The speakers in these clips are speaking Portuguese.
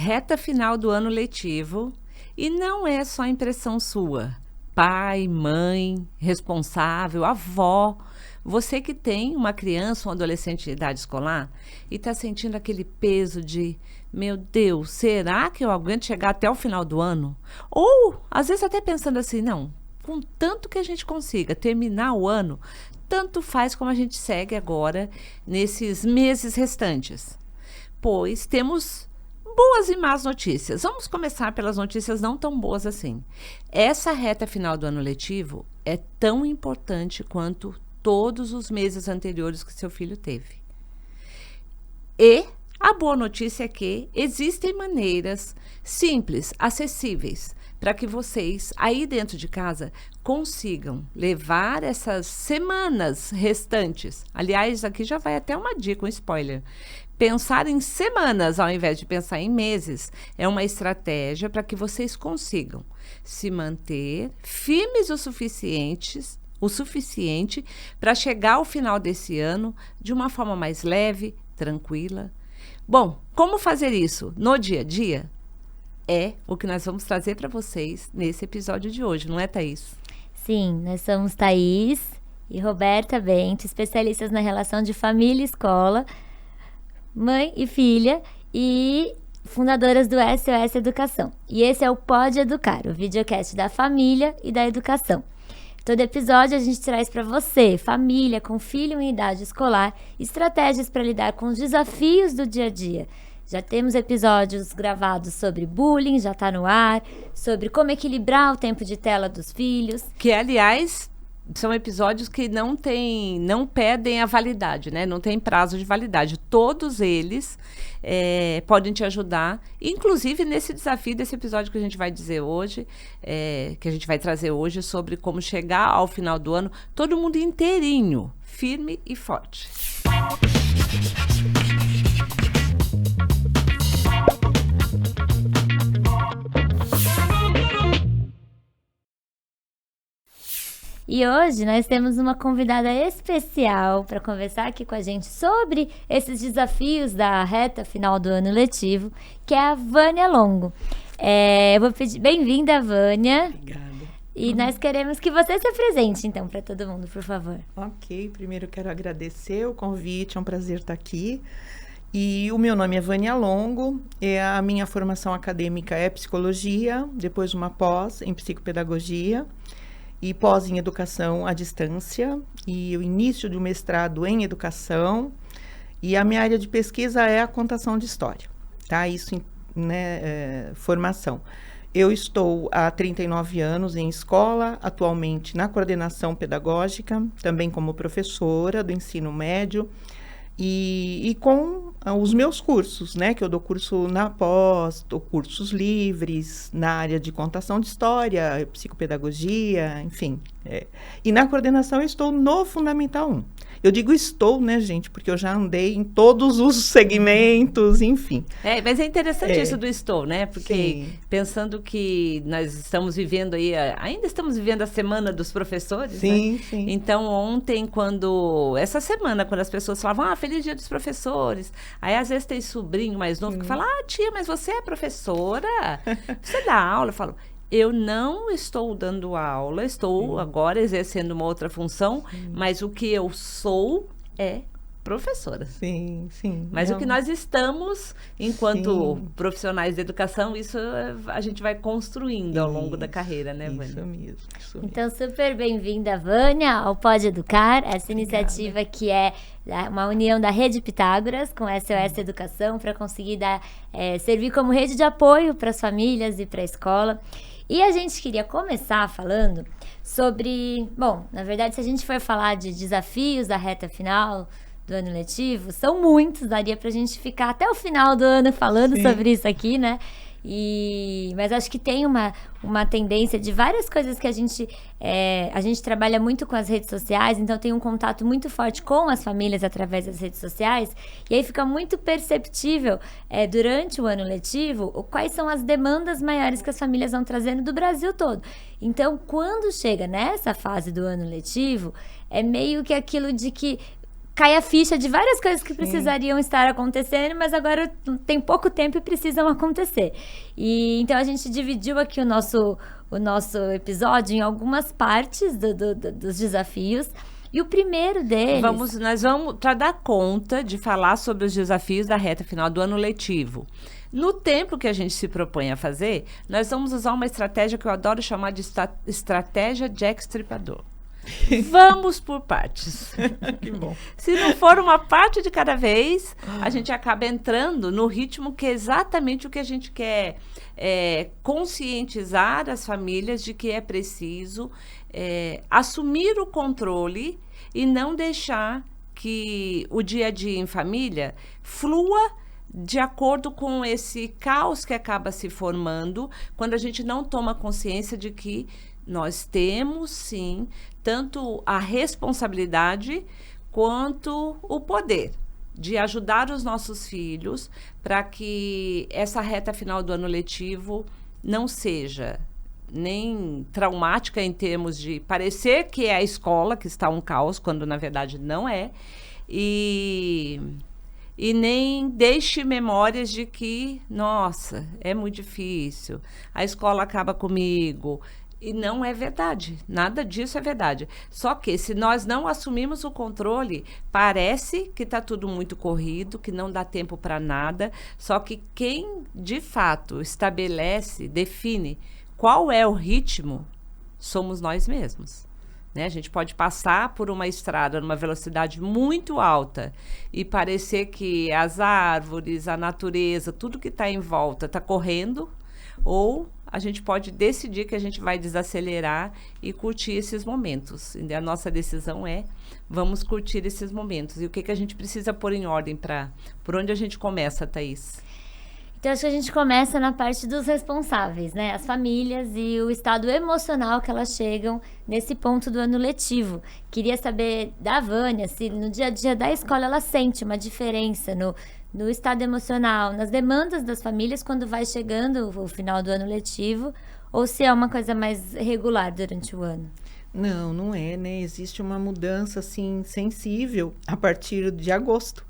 Reta final do ano letivo e não é só impressão sua. Pai, mãe, responsável, avó, você que tem uma criança ou um adolescente de idade escolar e está sentindo aquele peso de, meu Deus, será que eu aguento chegar até o final do ano? Ou, às vezes até pensando assim, não, com tanto que a gente consiga terminar o ano, tanto faz como a gente segue agora nesses meses restantes. Pois temos boas e más notícias. Vamos começar pelas notícias não tão boas assim. Essa reta final do ano letivo é tão importante quanto todos os meses anteriores que seu filho teve. E a boa notícia é que existem maneiras simples, acessíveis, para que vocês, aí dentro de casa, consigam levar essas semanas restantes. Aliás, aqui já vai até uma dica, um spoiler. Pensar em semanas ao invés de pensar em meses é uma estratégia para que vocês consigam se manter firmes o suficiente para chegar ao final desse ano de uma forma mais leve, tranquila. Bom, como fazer isso no dia a dia? É o que nós vamos trazer para vocês nesse episódio de hoje, não é, Thaís? Sim, nós somos Thaís e Roberta Bento, especialistas na relação de família e escola, mãe e filha e fundadoras do SOS Educação. E esse é o Pode Educar, o videocast da família e da educação. Todo episódio a gente traz para você, família com filho em idade escolar, estratégias para lidar com os desafios do dia a dia. Já temos episódios gravados sobre bullying, já está no ar, sobre como equilibrar o tempo de tela dos filhos. Que, aliás, são episódios que não pedem a validade, né? Não tem prazo de validade. Todos eles podem te ajudar, inclusive nesse desafio desse episódio que a gente vai dizer hoje, que a gente vai trazer hoje sobre como chegar ao final do ano, todo mundo inteirinho, firme e forte. E hoje nós temos uma convidada especial para conversar aqui com a gente sobre esses desafios da reta final do ano letivo, que é a Vânia Longo. Eu vou pedir bem-vinda, Vânia. Obrigada. E nós queremos que você se apresente, então, para todo mundo, por favor. Ok, primeiro quero agradecer o convite, é um prazer estar aqui. E o meu nome é Vânia Longo, a minha formação acadêmica é psicologia, depois uma pós em psicopedagogia, e pós em educação à distância, e o início do mestrado em educação, e a minha área de pesquisa é a contação de história, tá? Isso, né, formação. Eu estou há 39 anos em escola, atualmente na coordenação pedagógica, também como professora do ensino médio, e com os meus cursos, né, que eu dou curso na pós, dou cursos livres na área de contação de história, psicopedagogia, enfim. E na coordenação eu estou no Fundamental 1. Eu digo estou, né, gente, porque eu já andei em todos os segmentos, enfim. Mas é interessante isso do estou, né? Porque Sim. Pensando que nós estamos vivendo aí, ainda estamos vivendo a Semana dos Professores, Sim, né? sim. Então, essa semana, quando as pessoas falavam, Feliz Dia dos Professores, aí às vezes tem sobrinho mais novo que fala, tia, mas você é professora? Você dá aula? Eu falo, eu não estou dando aula, estou agora exercendo uma outra função, mas o que eu sou é professora. Sim, sim. Mas o que nós estamos, enquanto profissionais de educação, isso a gente vai construindo ao longo da carreira, né, Vânia? Isso mesmo. Então, super bem-vinda, Vânia, ao Pode Educar, essa iniciativa que é uma união da Rede Pitágoras com a SOS Educação para conseguir servir como rede de apoio para as famílias e para a escola. E a gente queria começar falando sobre... Bom, na verdade, se a gente for falar de desafios da reta final do ano letivo, são muitos, daria pra gente ficar até o final do ano falando sobre isso aqui, né? Mas acho que tem uma tendência de várias coisas que a gente trabalha muito com as redes sociais, então tem um contato muito forte com as famílias através das redes sociais, e aí fica muito perceptível durante o ano letivo quais são as demandas maiores que as famílias vão trazendo do Brasil todo. Então, quando chega nessa fase do ano letivo, é meio que aquilo de que cai a ficha de várias coisas que precisariam estar acontecendo, mas agora tem pouco tempo e precisam acontecer. E então a gente dividiu aqui o nosso episódio em algumas partes dos desafios. E o primeiro deles... Nós vamos, para dar conta de falar sobre os desafios da reta final do ano letivo. No tempo que a gente se propõe a fazer, nós vamos usar uma estratégia que eu adoro chamar de estratégia Jack Stripador. Vamos por partes. Que bom. Se não for uma parte de cada vez, a gente acaba entrando no ritmo que é exatamente o que a gente quer conscientizar as famílias de que é preciso assumir o controle e não deixar que o dia a dia em família flua de acordo com esse caos que acaba se formando quando a gente não toma consciência de que nós temos, sim, tanto a responsabilidade quanto o poder de ajudar os nossos filhos para que essa reta final do ano letivo não seja nem traumática em termos de parecer que é a escola que está um caos, quando na verdade não é, e nem deixe memórias de que, nossa, é muito difícil, a escola acaba comigo. E não é verdade, nada disso é verdade. Só que se nós não assumirmos o controle, parece que está tudo muito corrido, que não dá tempo para nada. Só que quem de fato estabelece, define qual é o ritmo, somos nós mesmos. Né? A gente pode passar por uma estrada numa velocidade muito alta e parecer que as árvores, a natureza, tudo que está em volta está correndo, ou a gente pode decidir que a gente vai desacelerar e curtir esses momentos. E a nossa decisão vamos curtir esses momentos. E o que a gente precisa pôr em ordem por onde a gente começa, Thaís? Então, acho que a gente começa na parte dos responsáveis, né? As famílias e o estado emocional que elas chegam nesse ponto do ano letivo. Queria saber da Vânia, se no dia a dia da escola ela sente uma diferença no estado emocional, nas demandas das famílias quando vai chegando o final do ano letivo, ou se é uma coisa mais regular durante o ano? Não é, né? Existe uma mudança, assim, sensível a partir de agosto,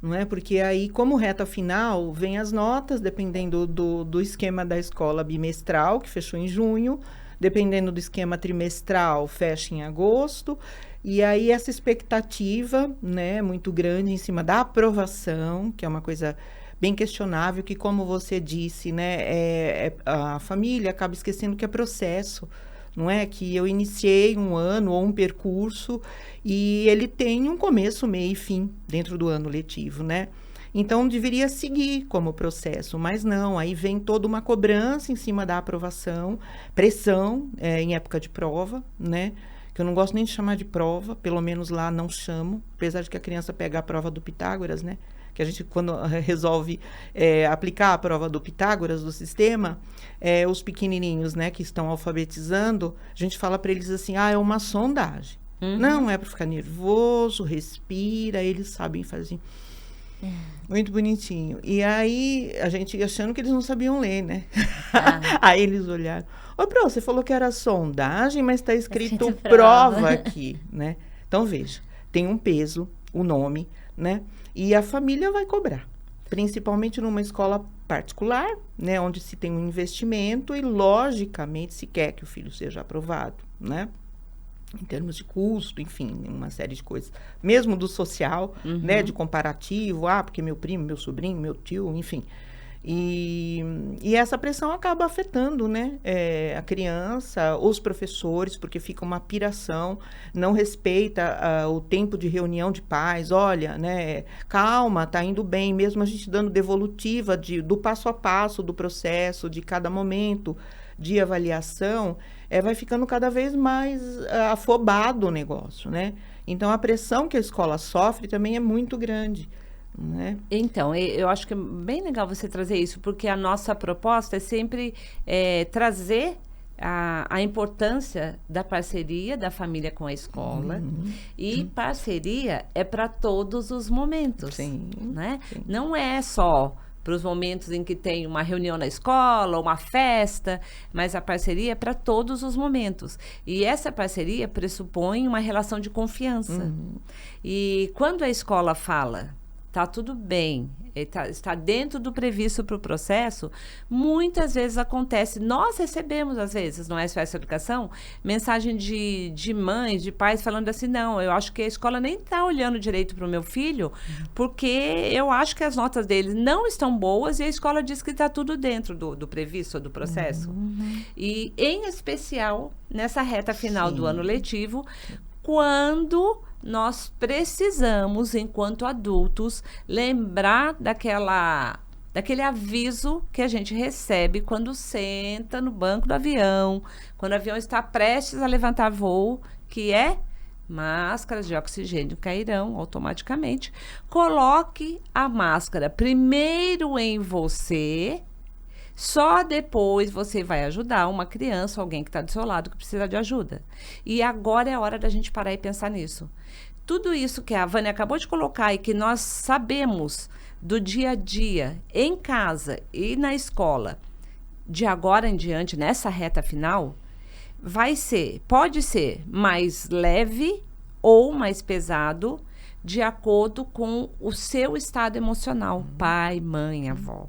não é? Porque aí, como reta final, vem as notas, dependendo do esquema da escola bimestral, que fechou em junho, dependendo do esquema trimestral, fecha em agosto. E aí essa expectativa, né, muito grande em cima da aprovação, que é uma coisa bem questionável, que como você disse, né, a família acaba esquecendo que é processo, não é? Que eu iniciei um ano ou um percurso e ele tem um começo, meio e fim dentro do ano letivo, né? Então, deveria seguir como processo, mas não, aí vem toda uma cobrança em cima da aprovação, pressão em época de prova, né? Que eu não gosto nem de chamar de prova, pelo menos lá não chamo, apesar de que a criança pega a prova do Pitágoras, né? Que a gente, quando resolve aplicar a prova do Pitágoras, do sistema, os pequenininhos, né, que estão alfabetizando, a gente fala para eles assim, é uma sondagem. Uhum. Não é para ficar nervoso, respira, eles sabem fazer. Muito bonitinho. E aí, a gente achando que eles não sabiam ler, né? Aí eles olharam. Ô, Pro, você falou que era sondagem, mas está escrito prova aqui, né? Então, veja, tem um peso, o nome, né? E a família vai cobrar. Principalmente numa escola particular, né? Onde se tem um investimento e, logicamente, se quer que o filho seja aprovado, né? Em termos de custo, enfim, uma série de coisas. Mesmo do social, né, de comparativo, porque meu primo, meu sobrinho, meu tio, enfim. E essa pressão acaba afetando, né, a criança, os professores, porque fica uma piração, não respeita o tempo de reunião de pais, olha, né, calma, tá indo bem, mesmo a gente dando devolutiva do passo a passo do processo, de cada momento de avaliação, vai ficando cada vez mais afobado o negócio, né? Então, a pressão que a escola sofre também é muito grande, né? Então, eu acho que é bem legal você trazer isso, porque a nossa proposta é sempre trazer a importância da parceria da família com a escola. E parceria é para todos os momentos, sim, né? Sim. Não é só para os momentos em que tem uma reunião na escola, uma festa, mas a parceria é para todos os momentos. E essa parceria pressupõe uma relação de confiança. E quando a escola fala, tá tudo bem, está dentro do previsto para o processo, muitas vezes acontece, nós recebemos às vezes no SOS Educação, mensagem de mães, de pais falando assim, não, eu acho que a escola nem está olhando direito para o meu filho, porque eu acho que as notas dele não estão boas e a escola diz que está tudo dentro do previsto, do processo. E em especial, nessa reta final do ano letivo, quando nós precisamos, enquanto adultos, lembrar daquele aviso que a gente recebe quando senta no banco do avião, quando o avião está prestes a levantar voo, que é máscaras de oxigênio cairão automaticamente. Coloque a máscara primeiro em você, só depois você vai ajudar uma criança, alguém que está do seu lado que precisa de ajuda. E agora é a hora da gente parar e pensar nisso. Tudo isso que a Vânia acabou de colocar e que nós sabemos do dia a dia, em casa e na escola, de agora em diante, nessa reta final, pode ser mais leve ou mais pesado, de acordo com o seu estado emocional, pai, mãe, avó.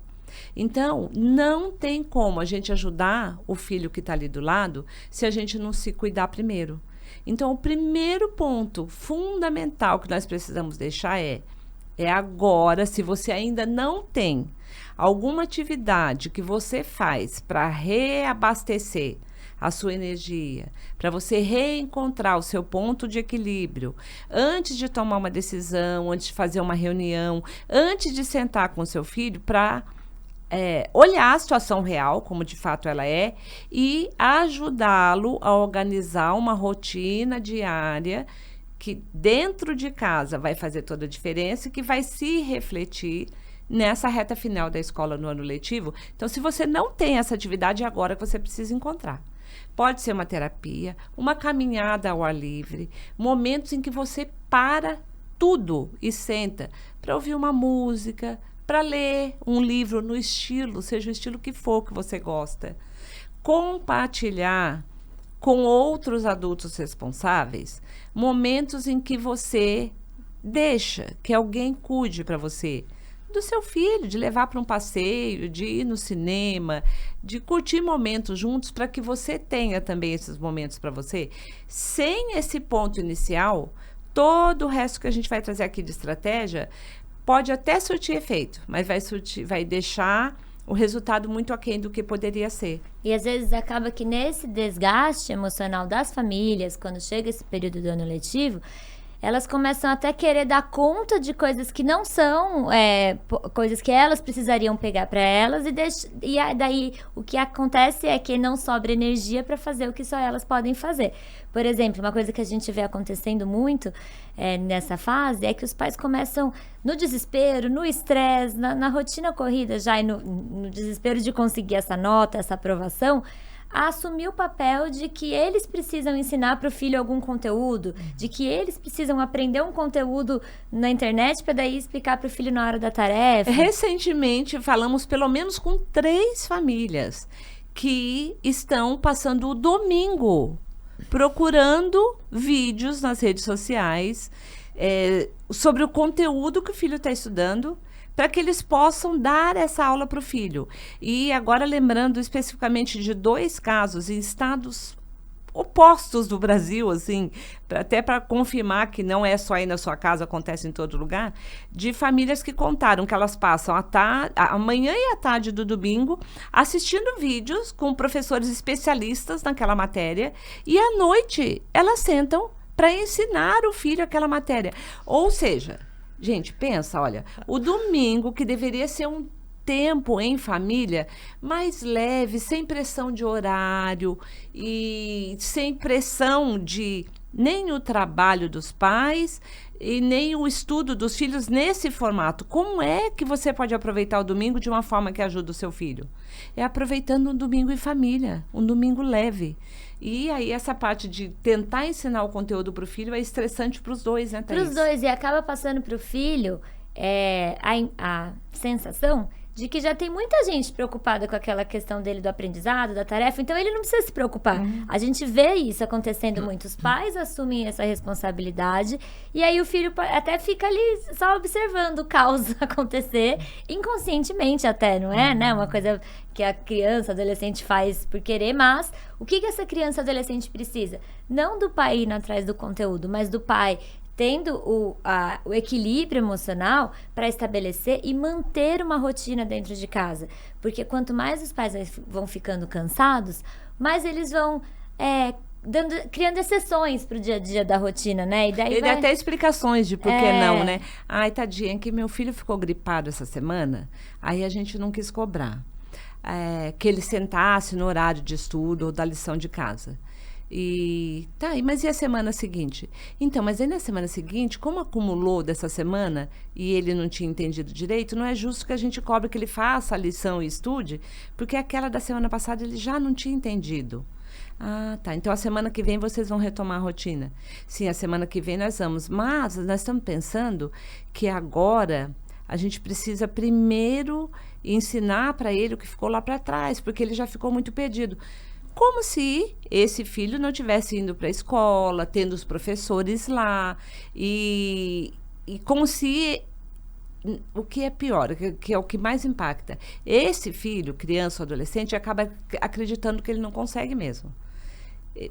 Então, não tem como a gente ajudar o filho que está ali do lado se a gente não se cuidar primeiro. Então, o primeiro ponto fundamental que nós precisamos deixar é agora, se você ainda não tem alguma atividade que você faz para reabastecer a sua energia, para você reencontrar o seu ponto de equilíbrio, antes de tomar uma decisão, antes de fazer uma reunião, antes de sentar com o seu filho para olhar a situação real, como de fato ela é, e ajudá-lo a organizar uma rotina diária que dentro de casa vai fazer toda a diferença e que vai se refletir nessa reta final da escola no ano letivo. Então, se você não tem essa atividade, é agora que você precisa encontrar. Pode ser uma terapia, uma caminhada ao ar livre, momentos em que você para tudo e senta para ouvir uma música, para ler um livro no estilo, seja o estilo que for que você gosta. Compartilhar com outros adultos responsáveis momentos em que você deixa que alguém cuide para você do seu filho, de levar para um passeio, de ir no cinema, de curtir momentos juntos para que você tenha também esses momentos para você. Sem esse ponto inicial, todo o resto que a gente vai trazer aqui de estratégia pode até surtir efeito, mas vai deixar o resultado muito aquém do que poderia ser. E às vezes acaba que nesse desgaste emocional das famílias, quando chega esse período do ano letivo, elas começam até a querer dar conta de coisas que não são coisas que elas precisariam pegar para elas, e daí o que acontece é que não sobra energia para fazer o que só elas podem fazer. Por exemplo, uma coisa que a gente vê acontecendo muito nessa fase é que os pais começam no desespero, no estresse, na rotina corrida já, e no desespero de conseguir essa nota, essa aprovação, a assumir o papel de que eles precisam ensinar para o filho algum conteúdo, de que eles precisam aprender um conteúdo na internet para daí explicar para o filho na hora da tarefa. Recentemente, falamos pelo menos com 3 famílias que estão passando o domingo procurando vídeos nas redes sociais sobre o conteúdo que o filho está estudando, para que eles possam dar essa aula para o filho. E agora, lembrando especificamente de 2 casos em estados opostos do Brasil, assim, até para confirmar que não é só aí na sua casa, acontece em todo lugar, de famílias que contaram que elas passam a manhã e a tarde do domingo assistindo vídeos com professores especialistas naquela matéria, e à noite elas sentam para ensinar o filho aquela matéria. Ou seja, gente, pensa, olha, o domingo, que deveria ser um tempo em família mais leve, sem pressão de horário e sem pressão de nem o trabalho dos pais e nem o estudo dos filhos nesse formato. Como é que você pode aproveitar o domingo de uma forma que ajuda o seu filho? É aproveitando um domingo em família, um domingo leve. E aí essa parte de tentar ensinar o conteúdo para o filho é estressante para os dois, né, Thaís? Para os dois, e acaba passando para o filho a sensação de que já tem muita gente preocupada com aquela questão dele do aprendizado, da tarefa, então ele não precisa se preocupar. A gente vê isso acontecendo muito. Os pais assumem essa responsabilidade e aí o filho até fica ali só observando o caos acontecer, inconscientemente até, não é? Né? Uma coisa que a criança, adolescente faz por querer, mas o que essa criança, adolescente precisa? Não do pai indo atrás do conteúdo, mas do pai tendo o equilíbrio emocional para estabelecer e manter uma rotina dentro de casa. Porque quanto mais os pais vão ficando cansados, mais eles vão criando exceções para o dia a dia da rotina, né? E daí Ele até explicações de por que não, né? Ai, tadinha, que meu filho ficou gripado essa semana, aí a gente não quis cobrar. Que ele sentasse no horário de estudo ou da lição de casa. Mas e a semana seguinte? Então, mas aí na semana seguinte, como acumulou dessa semana e ele não tinha entendido direito, não é justo que a gente cobre que ele faça a lição e estude, porque aquela da semana passada ele já não tinha entendido. Ah, tá. Então, a semana que vem vocês vão retomar a rotina. Sim, a semana que vem nós vamos. Mas nós estamos pensando que agora a gente precisa primeiro ensinar para ele o que ficou lá para trás, porque ele já ficou muito perdido. Como se esse filho não tivesse indo para a escola, tendo os professores lá, e como se, o que é pior, que é o que mais impacta, esse filho, criança ou adolescente, acaba acreditando que ele não consegue mesmo.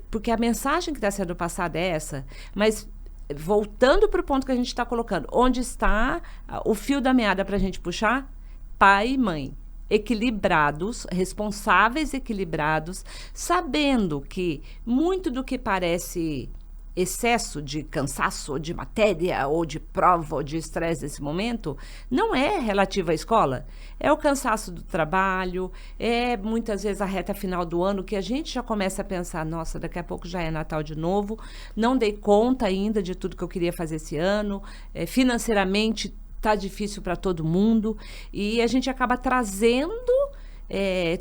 Porque a mensagem que está sendo passada é essa, mas voltando para o ponto que a gente está colocando, onde está o fio da meada para a gente puxar? Pai e mãe. Equilibrados, responsáveis equilibrados, sabendo que muito do que parece excesso de cansaço, ou de matéria, ou de prova, ou de estresse nesse momento, não é relativo à escola. É o cansaço do trabalho, é muitas vezes a reta final do ano que a gente já começa a pensar, nossa, daqui a pouco já é Natal de novo, não dei conta ainda de tudo que eu queria fazer esse ano, financeiramente tá difícil para todo mundo, e a gente acaba trazendo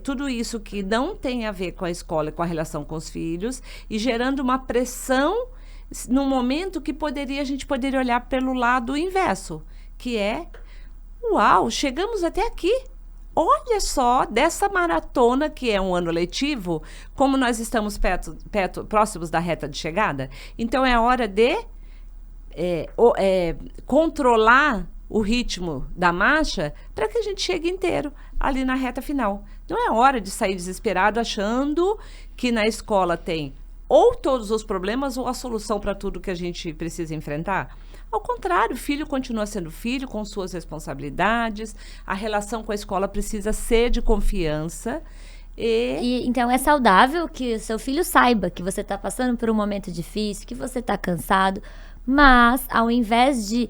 tudo isso que não tem a ver com a escola e com a relação com os filhos, e gerando uma pressão num momento que a gente poderia olhar pelo lado inverso, que é, uau, chegamos até aqui. Olha só, dessa maratona que é um ano letivo, como nós estamos próximos da reta de chegada. Então, é hora de controlar o ritmo da marcha para que a gente chegue inteiro ali na reta final. Não é hora de sair desesperado achando que na escola tem ou todos os problemas ou a solução para tudo que a gente precisa enfrentar. Ao contrário, o filho continua sendo filho com suas responsabilidades, a relação com a escola precisa ser de confiança. Então é saudável que o seu filho saiba que você está passando por um momento difícil, que você está cansado, mas ao invés de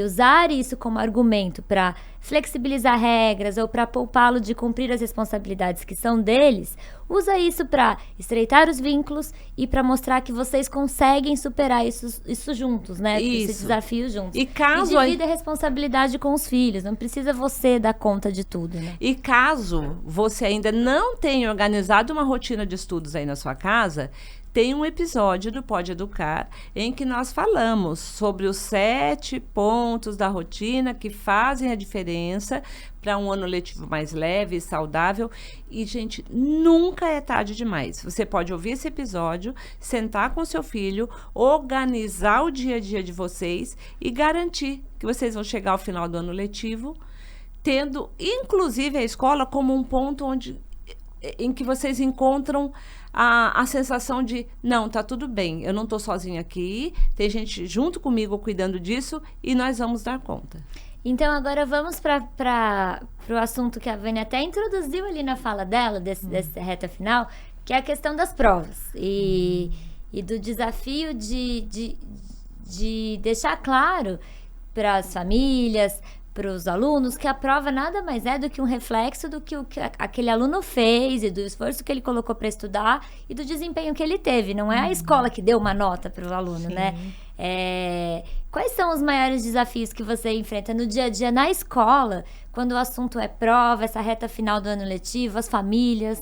usar isso como argumento para flexibilizar regras ou para poupá-lo de cumprir as responsabilidades que são deles, usa isso para estreitar os vínculos e para mostrar que vocês conseguem superar isso juntos, né? Isso. Esse desafio juntos. E divida a responsabilidade com os filhos, não precisa você dar conta de tudo, né? E caso você ainda não tenha organizado uma rotina de estudos aí na sua casa, tem um episódio do Pode Educar em que nós falamos sobre os 7 pontos da rotina que fazem a diferença para um ano letivo mais leve e saudável. E, gente, nunca é tarde demais. Você pode ouvir esse episódio, sentar com seu filho, organizar o dia a dia de vocês e garantir que vocês vão chegar ao final do ano letivo, tendo, inclusive, a escola como um ponto em que vocês encontram a sensação de, não, tá tudo bem, eu não estou sozinha aqui, tem gente junto comigo cuidando disso e nós vamos dar conta. Então, agora vamos para o assunto que a Vânia até introduziu ali na fala dela, dessa reta final, que é a questão das provas e do desafio de deixar claro para as famílias, para os alunos, que a prova nada mais é do que um reflexo do que aquele aluno fez e do esforço que ele colocou para estudar e do desempenho que ele teve. Não é a escola que deu uma nota para o aluno, né? Quais são os maiores desafios que você enfrenta no dia a dia na escola, quando o assunto é prova, essa reta final do ano letivo, as famílias?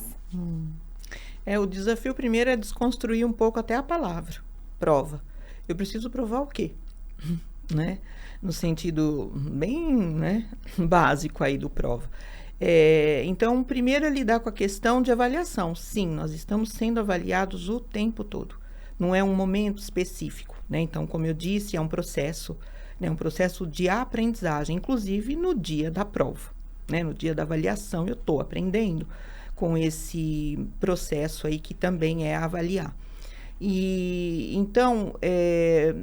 O desafio primeiro é desconstruir um pouco até a palavra prova. Eu preciso provar o quê? Né? no sentido bem, né, básico aí do prova. Então, primeiro é lidar com a questão de avaliação. Sim, nós estamos sendo avaliados o tempo todo. Não é um momento específico, né? Então, como eu disse, é um processo, né, um processo de aprendizagem, inclusive no dia da prova, né? No dia da avaliação, eu estou aprendendo com esse processo aí que também é avaliar. E, então, é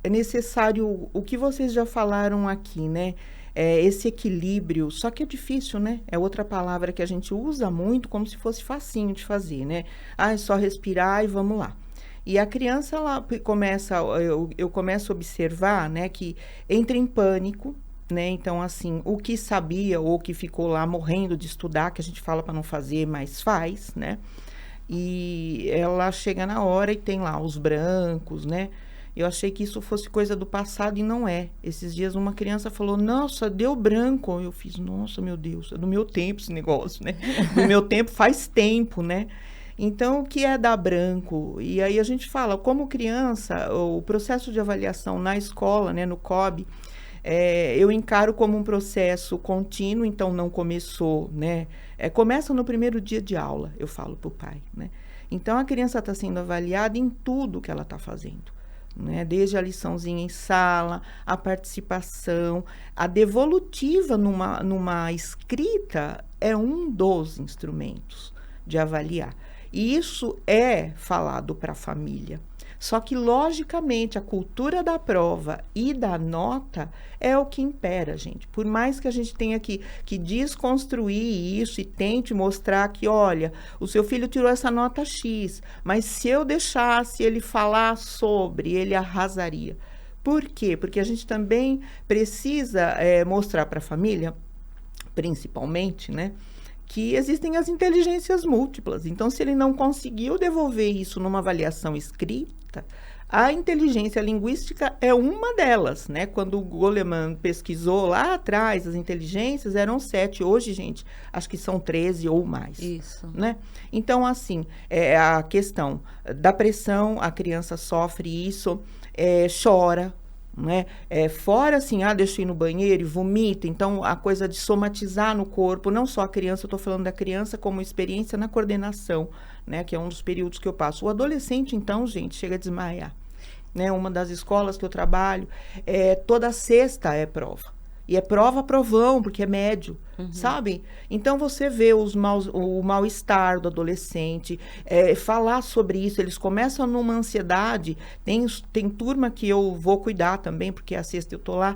necessário, o que vocês já falaram aqui, né? Esse equilíbrio, só que é difícil, né? É outra palavra que a gente usa muito, como se fosse facinho de fazer, né? É só respirar e vamos lá. E a criança, ela começa, eu começo a observar, né, que entra em pânico, né? Então, assim, o que sabia ou que ficou lá morrendo de estudar, que a gente fala para não fazer, mas faz, né? E ela chega na hora e tem lá os brancos, né? Eu achei que isso fosse coisa do passado e não é. Esses dias uma criança falou, nossa, deu branco. Eu fiz, nossa, meu Deus, é do meu tempo esse negócio, né? Do meu tempo faz tempo, né? Então, o que é dar branco? E aí a gente fala, como criança, o processo de avaliação na escola, né, no COB, eu encaro como um processo contínuo, então não começou, né? Começa no primeiro dia de aula, eu falo para o pai, né? Então, a criança está sendo avaliada em tudo que ela está fazendo. Né? Desde a liçãozinha em sala, a participação, a devolutiva numa escrita é um dos instrumentos de avaliar. E isso é falado para a família. Só que, logicamente, a cultura da prova e da nota é o que impera, gente. Por mais que a gente tenha que desconstruir isso e tente mostrar que, olha, o seu filho tirou essa nota X, mas se eu deixasse ele falar sobre, ele arrasaria. Por quê? Porque a gente também precisa mostrar para a família, principalmente, né, que existem as inteligências múltiplas. Então, se ele não conseguiu devolver isso numa avaliação escrita, a inteligência linguística é uma delas, né? Quando o Goleman pesquisou lá atrás, as inteligências eram 7. Hoje, gente, acho que são 13 ou mais. Isso. Né? Então, assim, a questão da pressão, a criança sofre isso, chora, né? Fora assim, deixa eu ir no banheiro e vomita. Então, a coisa de somatizar no corpo, não só a criança, eu estou falando da criança como experiência na coordenação, né? Que é um dos períodos que eu passo. O adolescente, então, gente, chega a desmaiar. Né? Uma das escolas que eu trabalho, toda sexta é prova. E é provão, porque é médio, sabe? Então, você vê o mal-estar do adolescente, falar sobre isso, eles começam numa ansiedade, tem turma que eu vou cuidar também, porque a sexta eu tô lá,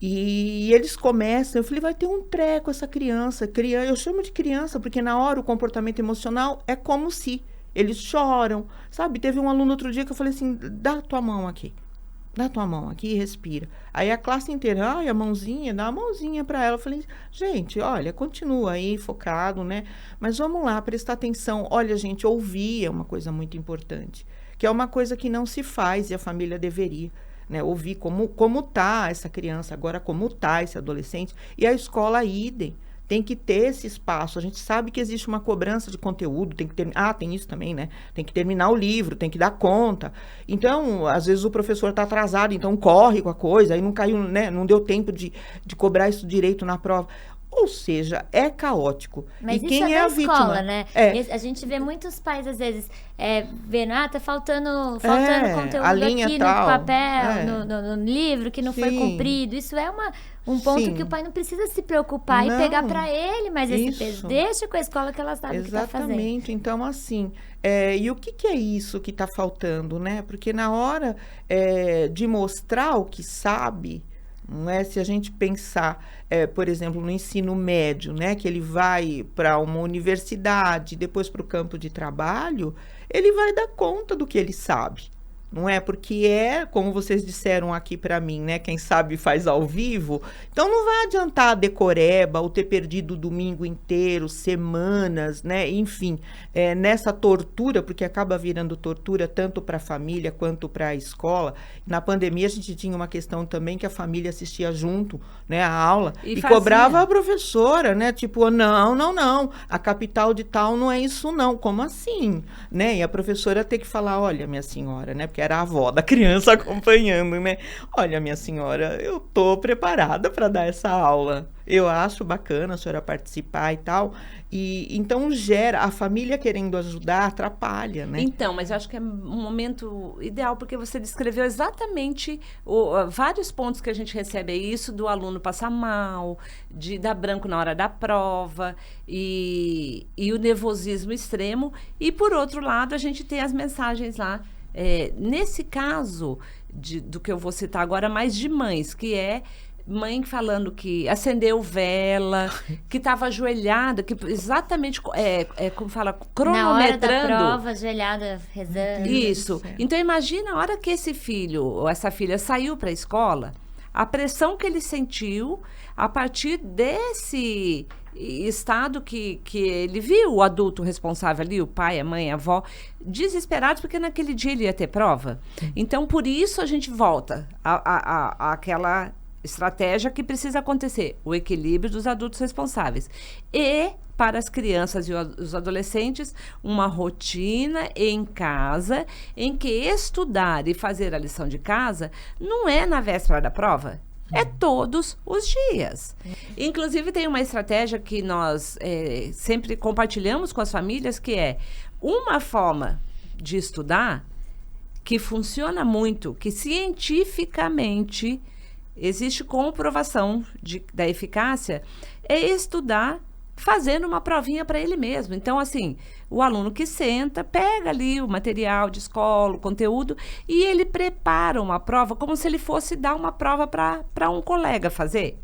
e eles começam, eu falei, vai ter um treco essa criança, eu chamo de criança, porque na hora o comportamento emocional é como se eles choram, sabe? Teve um aluno outro dia que eu falei assim, dá tua mão aqui e respira. Aí a classe inteira, a mãozinha, dá a mãozinha para ela. Eu falei, gente, olha, continua aí focado, né? Mas vamos lá, prestar atenção. Olha, gente, ouvir é uma coisa muito importante, que é uma coisa que não se faz e a família deveria, né? Ouvir como tá essa criança, agora como tá esse adolescente. E a escola, idem. Tem que ter esse espaço. A gente sabe que existe uma cobrança de conteúdo, tem que tem isso também, né? Tem que terminar o livro, tem que dar conta. Então, às vezes o professor está atrasado, então corre com a coisa, aí não caiu, né? Não deu tempo de cobrar isso direito na prova. Ou seja, é caótico. Mas e isso quem é a da vítima? Escola, né? A gente vê muitos pais, às vezes, vendo, tá faltando conteúdo a linha aqui tal, no papel, no livro, que não foi cumprido. Isso é um ponto que o pai não precisa se preocupar e pegar para ele mais esse peso. Deixa com a escola que ela sabe o que está fazendo. Exatamente. Então, assim, e o que é isso que está faltando, né? Porque na hora de mostrar o que sabe, não é? Se a gente pensar, por exemplo, no ensino médio, né, que ele vai para uma universidade, depois para o campo de trabalho, ele vai dar conta do que ele sabe. Não é? Porque como vocês disseram aqui para mim, né? Quem sabe faz ao vivo. Então, não vai adiantar a decoreba ou ter perdido o domingo inteiro, semanas, né? Enfim, nessa tortura, porque acaba virando tortura tanto para a família quanto para a escola. Na pandemia, a gente tinha uma questão também que a família assistia junto, né, a aula e cobrava a professora, né? Tipo, não. A capital de tal não é isso, não. Como assim? Né? E a professora ter que falar, olha, minha senhora, né? Porque que era a avó da criança acompanhando, né? Olha, minha senhora, eu tô preparada para dar essa aula. Eu acho bacana a senhora participar e tal. E então a família querendo ajudar atrapalha, né? Então, mas eu acho que é um momento ideal, porque você descreveu exatamente vários pontos que a gente recebe, isso do aluno passar mal, de dar branco na hora da prova, e o nervosismo extremo. E, por outro lado, a gente tem as mensagens lá. Nesse caso, do que eu vou citar agora, mais de mães, que é mãe falando que acendeu vela, que estava ajoelhada, que exatamente, como fala, cronometrando. Na hora da prova, ajoelhada, rezando. Isso. Então, imagina a hora que esse filho ou essa filha saiu para a escola, a pressão que ele sentiu a partir desse estado que ele viu o adulto responsável ali, o pai, a mãe, a avó, desesperados, porque naquele dia ele ia ter prova. Então, por isso a gente volta àquela estratégia que precisa acontecer, o equilíbrio dos adultos responsáveis. E, para as crianças e os adolescentes, uma rotina em casa em que estudar e fazer a lição de casa não é na véspera da prova, é todos os dias. Inclusive, tem uma estratégia que nós sempre compartilhamos com as famílias, que é uma forma de estudar que funciona muito, que cientificamente existe comprovação da eficácia, é estudar fazendo uma provinha para ele mesmo. Então, assim, o aluno que senta, pega ali o material de escola, o conteúdo, e ele prepara uma prova como se ele fosse dar uma prova para um colega fazer.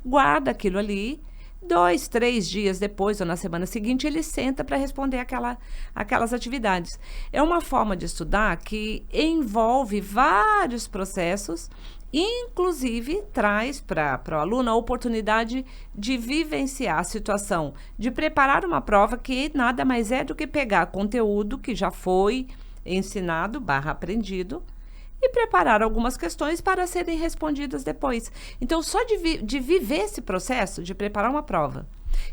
Guarda aquilo ali, 2, 3 dias depois ou na semana seguinte, ele senta para responder aquelas atividades. É uma forma de estudar que envolve vários processos, inclusive traz para o aluno a oportunidade de vivenciar a situação, de preparar uma prova que nada mais é do que pegar conteúdo que já foi ensinado / aprendido e preparar algumas questões para serem respondidas depois. Então, só de viver esse processo de preparar uma prova,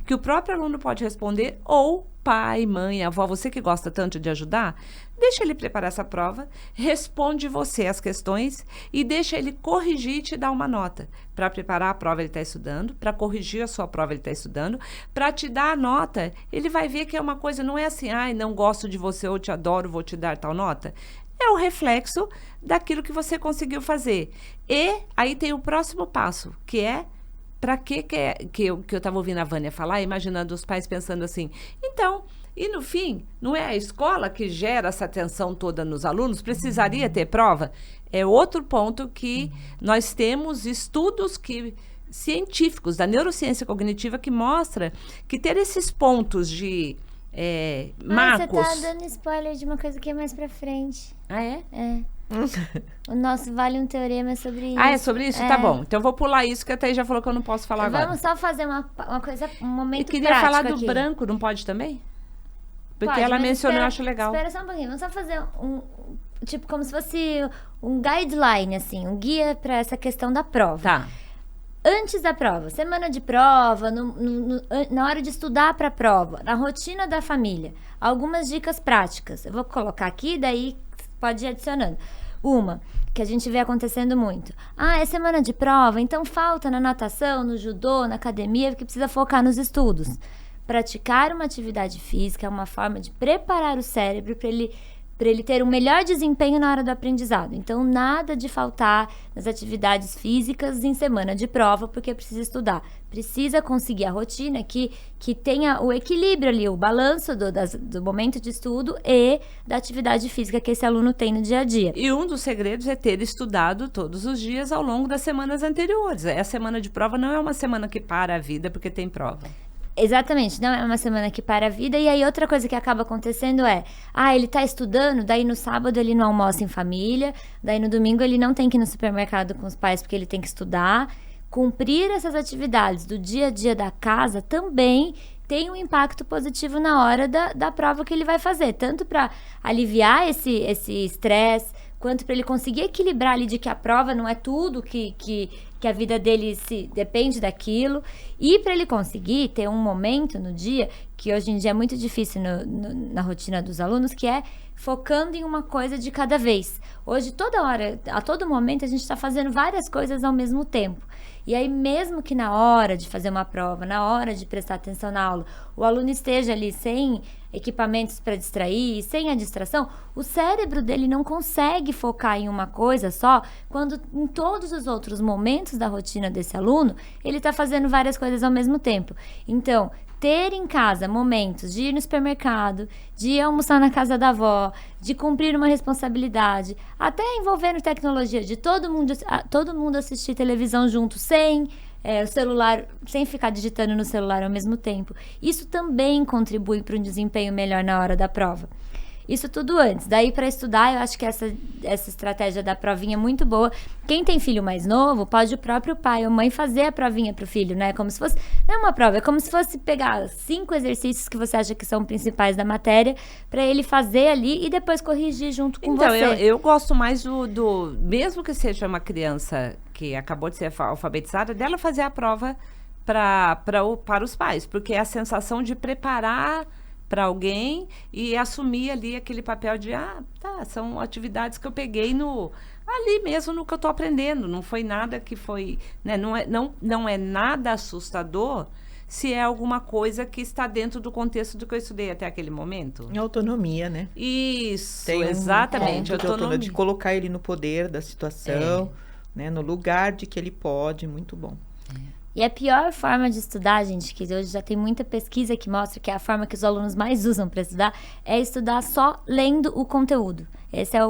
que o próprio aluno pode responder, ou pai, mãe, avó, você que gosta tanto de ajudar, deixa ele preparar essa prova, responde você as questões e deixa ele corrigir e te dar uma nota. Para preparar a prova ele está estudando, para corrigir a sua prova ele está estudando, para te dar a nota, ele vai ver que é uma coisa, não é assim, não gosto de você ou te adoro, vou te dar tal nota. É o reflexo daquilo que você conseguiu fazer. E aí tem o próximo passo, que é para que eu estava ouvindo a Vânia falar, imaginando os pais pensando assim, então, e no fim, não é a escola que gera essa tensão toda nos alunos? Precisaria ter prova? É outro ponto que nós temos estudos científicos da neurociência cognitiva que mostra que ter esses pontos de marcos... Você tá dando spoiler de uma coisa que é mais pra frente. Ah, é? É. O nosso Vale um Teorema é sobre isso. É sobre isso? Tá bom. Então eu vou pular isso, que a Thaís já falou que eu não posso falar agora. Vamos só fazer uma coisa, um momento prático. Eu queria falar do aqui. branco, não pode também? Porque Pode, ela mas mencionou, eu acho legal. Espera só um pouquinho. Vamos só fazer tipo, como se fosse um guideline, assim, um guia pra essa questão da prova. Tá. Antes da prova, semana de prova, na hora de estudar para a prova, na rotina da família, algumas dicas práticas. Eu vou colocar aqui, daí pode ir adicionando. Uma, que a gente vê acontecendo muito. É semana de prova, então falta na natação, no judô, na academia, porque precisa focar nos estudos. Praticar uma atividade física é uma forma de preparar o cérebro para ele ter um melhor desempenho na hora do aprendizado. Então, nada de faltar nas atividades físicas em semana de prova, porque precisa estudar. Precisa conseguir a rotina que tenha o equilíbrio ali, o balanço do momento de estudo e da atividade física que esse aluno tem no dia a dia. E um dos segredos é ter estudado todos os dias ao longo das semanas anteriores. A semana de prova não é uma semana que para a vida porque tem prova. Exatamente, não é uma semana que para a vida. E aí outra coisa que acaba acontecendo é, ele tá estudando, daí no sábado ele não almoça em família, daí no domingo ele não tem que ir no supermercado com os pais porque ele tem que estudar. Cumprir essas atividades do dia a dia da casa também tem um impacto positivo na hora da prova que ele vai fazer, tanto para aliviar esse estresse, quanto para ele conseguir equilibrar ali de que a prova não é tudo que que a vida dele depende daquilo. E para ele conseguir ter um momento no dia, que hoje em dia é muito difícil na rotina dos alunos, que é focando em uma coisa de cada vez. Hoje, toda hora, a todo momento, a gente está fazendo várias coisas ao mesmo tempo. E aí, mesmo que na hora de fazer uma prova, na hora de prestar atenção na aula, o aluno esteja ali sem equipamentos para distrair, sem a distração, o cérebro dele não consegue focar em uma coisa só, quando em todos os outros momentos da rotina desse aluno, ele está fazendo várias coisas ao mesmo tempo. Então, ter em casa momentos de ir no supermercado, de ir almoçar na casa da avó, de cumprir uma responsabilidade, até envolvendo tecnologia, de todo mundo assistir televisão junto, sem o celular, sem ficar digitando no celular ao mesmo tempo. Isso também contribui para um desempenho melhor na hora da prova. Isso tudo antes. Daí, para estudar, eu acho que essa estratégia da provinha é muito boa. Quem tem filho mais novo, pode o próprio pai ou mãe fazer a provinha pro filho, né? Como se fosse... Não é uma prova, é como se fosse pegar 5 exercícios que você acha que são principais da matéria, para ele fazer ali e depois corrigir junto com você. Então, eu gosto mais do... Mesmo que seja uma criança que acabou de ser alfabetizada, dela fazer a prova para os pais, porque é a sensação de preparar para alguém e assumir ali aquele papel de, são atividades que eu peguei ali mesmo no que eu estou aprendendo, não foi nada que foi, né, não é nada assustador se é alguma coisa que está dentro do contexto do que eu estudei até aquele momento. Autonomia, né? Isso, Tem exatamente. Autonomia de colocar ele no poder da situação, né, no lugar de que ele pode, muito bom. E a pior forma de estudar, gente, que hoje já tem muita pesquisa que mostra que é a forma que os alunos mais usam para estudar, é estudar só lendo o conteúdo. Essa é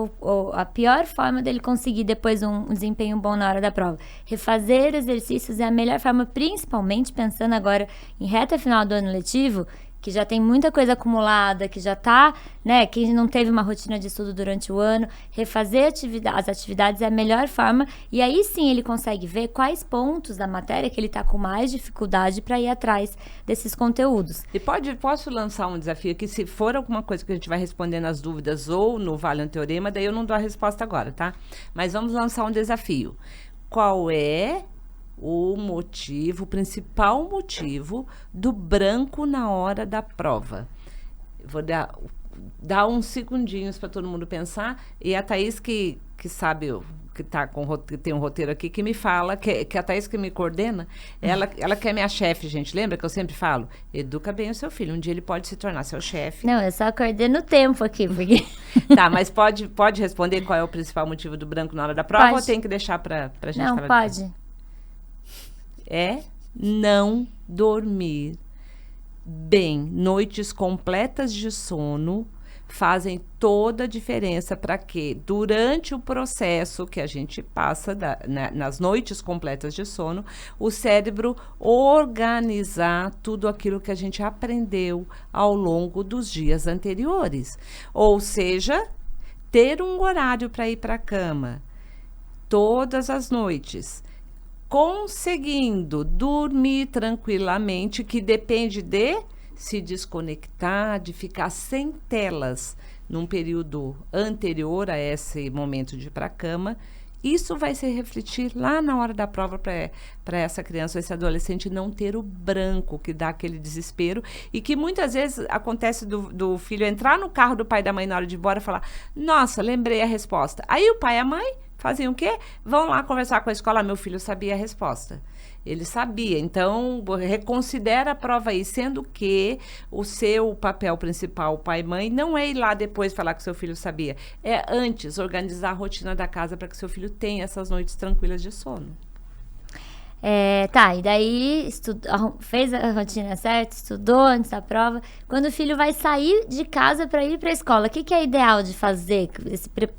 a pior forma dele conseguir depois um desempenho bom na hora da prova. Refazer exercícios é a melhor forma, principalmente pensando agora em reta final do ano letivo, que já tem muita coisa acumulada, que já tá, né, que não teve uma rotina de estudo durante o ano. Refazer as atividades é a melhor forma, e aí sim ele consegue ver quais pontos da matéria que ele tá com mais dificuldade para ir atrás desses conteúdos. E posso lançar um desafio aqui, se for alguma coisa que a gente vai responder nas dúvidas ou no Vale um Teorema, daí eu não dou a resposta agora, tá? Mas vamos lançar um desafio. Qual é o principal motivo do branco na hora da prova? Vou dar uns segundinhos para todo mundo pensar, e a Thaís que sabe, que tem um roteiro aqui, que me fala, que a Thaís que me coordena, ela que é minha chefe, gente, lembra que eu sempre falo? Educa bem o seu filho, um dia ele pode se tornar seu chefe. Não, eu só coordeno o tempo aqui, porque... Tá, mas pode responder qual é o principal motivo do branco na hora da prova, ou tem que deixar pra gente falar? Não, pode. É não dormir bem. Noites completas de sono fazem toda a diferença para que, durante o processo que a gente passa nas noites completas de sono, o cérebro organizar tudo aquilo que a gente aprendeu ao longo dos dias anteriores. Ou seja, ter um horário para ir para a cama todas as noites, conseguindo dormir tranquilamente, que depende de se desconectar, de ficar sem telas num período anterior a esse momento de ir para a cama. Isso vai se refletir lá na hora da prova para essa criança ou esse adolescente não ter o branco, que dá aquele desespero, e que muitas vezes acontece do filho entrar no carro do pai e da mãe na hora de ir embora e falar: nossa, lembrei a resposta. Aí o pai e a mãe fazem o quê? Vão lá conversar com a escola. Meu filho sabia a resposta. Ele sabia. Então, reconsidera a prova aí, sendo que o seu papel principal, pai e mãe, não é ir lá depois falar que seu filho sabia. É antes organizar a rotina da casa para que seu filho tenha essas noites tranquilas de sono. Tá, e daí fez a rotina certa, estudou antes da prova. Quando o filho vai sair de casa para ir para a escola, o que é ideal de fazer?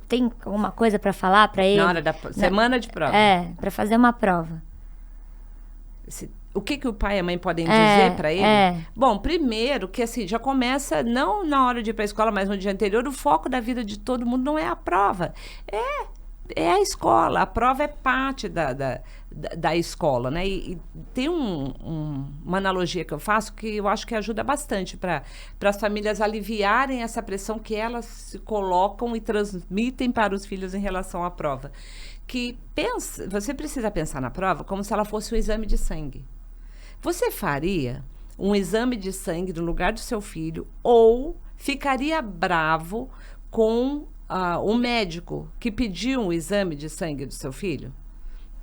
Tem alguma coisa para falar para ele? Na hora da semana de prova. Para fazer uma prova. O que o pai e a mãe podem dizer para ele? Bom, primeiro que assim, já começa, não na hora de ir para a escola, mas no dia anterior, o foco da vida de todo mundo não é a prova. É é a escola, a prova é parte da escola, né? E tem uma analogia que eu faço que eu acho que ajuda bastante para as famílias aliviarem essa pressão que elas se colocam e transmitem para os filhos em relação à prova. Você precisa pensar na prova como se ela fosse um exame de sangue. Você faria um exame de sangue no lugar do seu filho ou ficaria bravo com o médico que pediu um exame de sangue do seu filho?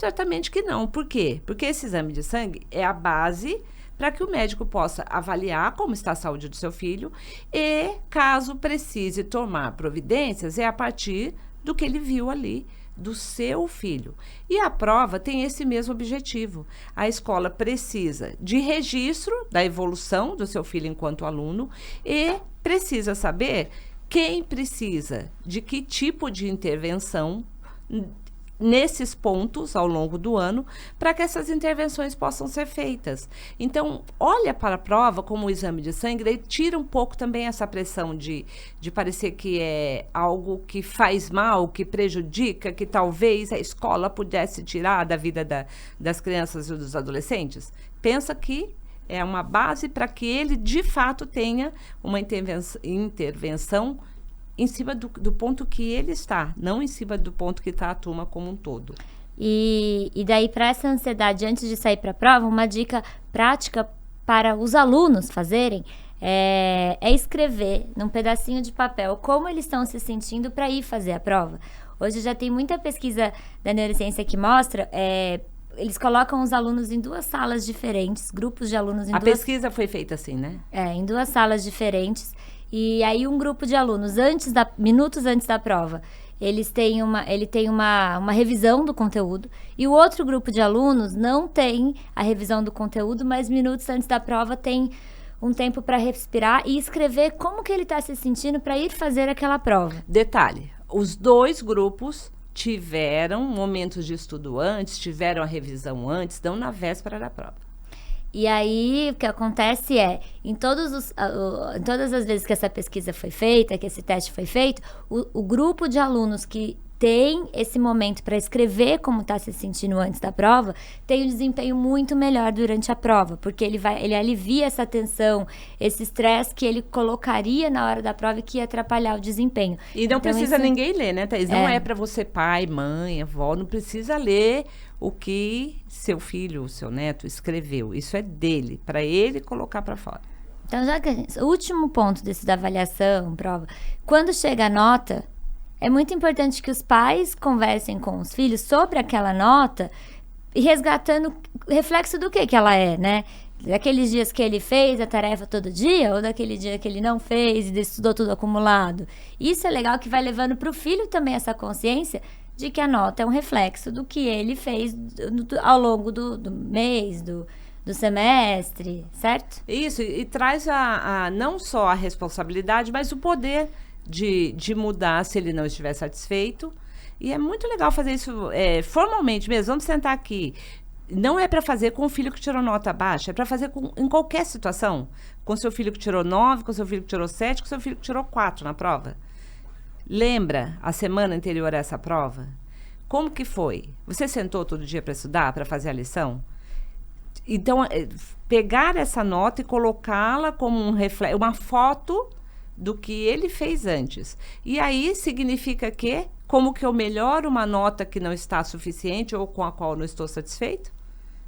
Certamente que não. Por quê? Porque esse exame de sangue é a base para que o médico possa avaliar como está a saúde do seu filho e, caso precise tomar providências, é a partir do que ele viu ali do seu filho. E a prova tem esse mesmo objetivo. A escola precisa de registro da evolução do seu filho enquanto aluno e precisa saber quem precisa de que tipo de intervenção nesses pontos ao longo do ano para que essas intervenções possam ser feitas. Então, olha para a prova como o exame de sangue, daí tira um pouco também essa pressão de parecer que é algo que faz mal, que prejudica, que talvez a escola pudesse tirar da vida das crianças e dos adolescentes. Pensa que é uma base para que ele, de fato, tenha uma intervenção em cima do ponto que ele está, não em cima do ponto que está a turma como um todo. E daí, para essa ansiedade, antes de sair para a prova, uma dica prática para os alunos fazerem é escrever num pedacinho de papel como eles estão se sentindo para ir fazer a prova. Hoje já tem muita pesquisa da neurociência que mostra... eles colocam os alunos em 2 salas diferentes, grupos de alunos em pesquisa foi feita assim, né? Em 2 salas diferentes. E aí um grupo de alunos, minutos antes da prova, ele tem uma revisão do conteúdo. E o outro grupo de alunos não tem a revisão do conteúdo, mas minutos antes da prova tem um tempo para respirar e escrever como que ele está se sentindo para ir fazer aquela prova. Detalhe, os 2 grupos tiveram momentos de estudo antes, tiveram a revisão antes, não na véspera da prova. E aí, o que acontece em todas as vezes que essa pesquisa foi feita, que esse teste foi feito, o grupo de alunos que tem esse momento para escrever como está se sentindo antes da prova, tem um desempenho muito melhor durante a prova, porque ele alivia essa tensão, esse estresse que ele colocaria na hora da prova e que ia atrapalhar o desempenho. E não precisa ninguém ler, né, Thaís? Não é para você, pai, mãe, avó, não precisa ler o que seu filho, seu neto escreveu. Isso é dele, para ele colocar para fora. Então, o último ponto da avaliação, prova, quando chega a nota, é muito importante que os pais conversem com os filhos sobre aquela nota e resgatando o reflexo do que ela é, né? Daqueles dias que ele fez a tarefa todo dia ou daquele dia que ele não fez e estudou tudo acumulado. Isso é legal, que vai levando para o filho também essa consciência de que a nota é um reflexo do que ele fez ao longo do mês, do semestre, certo? Isso, e traz não só a responsabilidade, mas o poder de mudar se ele não estiver satisfeito. E é muito legal fazer isso formalmente mesmo. Vamos sentar aqui. Não é para fazer com o filho que tirou nota baixa, é para fazer em qualquer situação. Com seu filho que tirou 9, com seu filho que tirou 7, com seu filho que tirou 4 na prova. Lembra a semana anterior a essa prova? Como que foi? Você sentou todo dia para estudar, para fazer a lição? Então, pegar essa nota e colocá-la como uma foto do que ele fez antes. E aí significa que, como que eu melhoro uma nota que não está suficiente ou com a qual não estou satisfeito?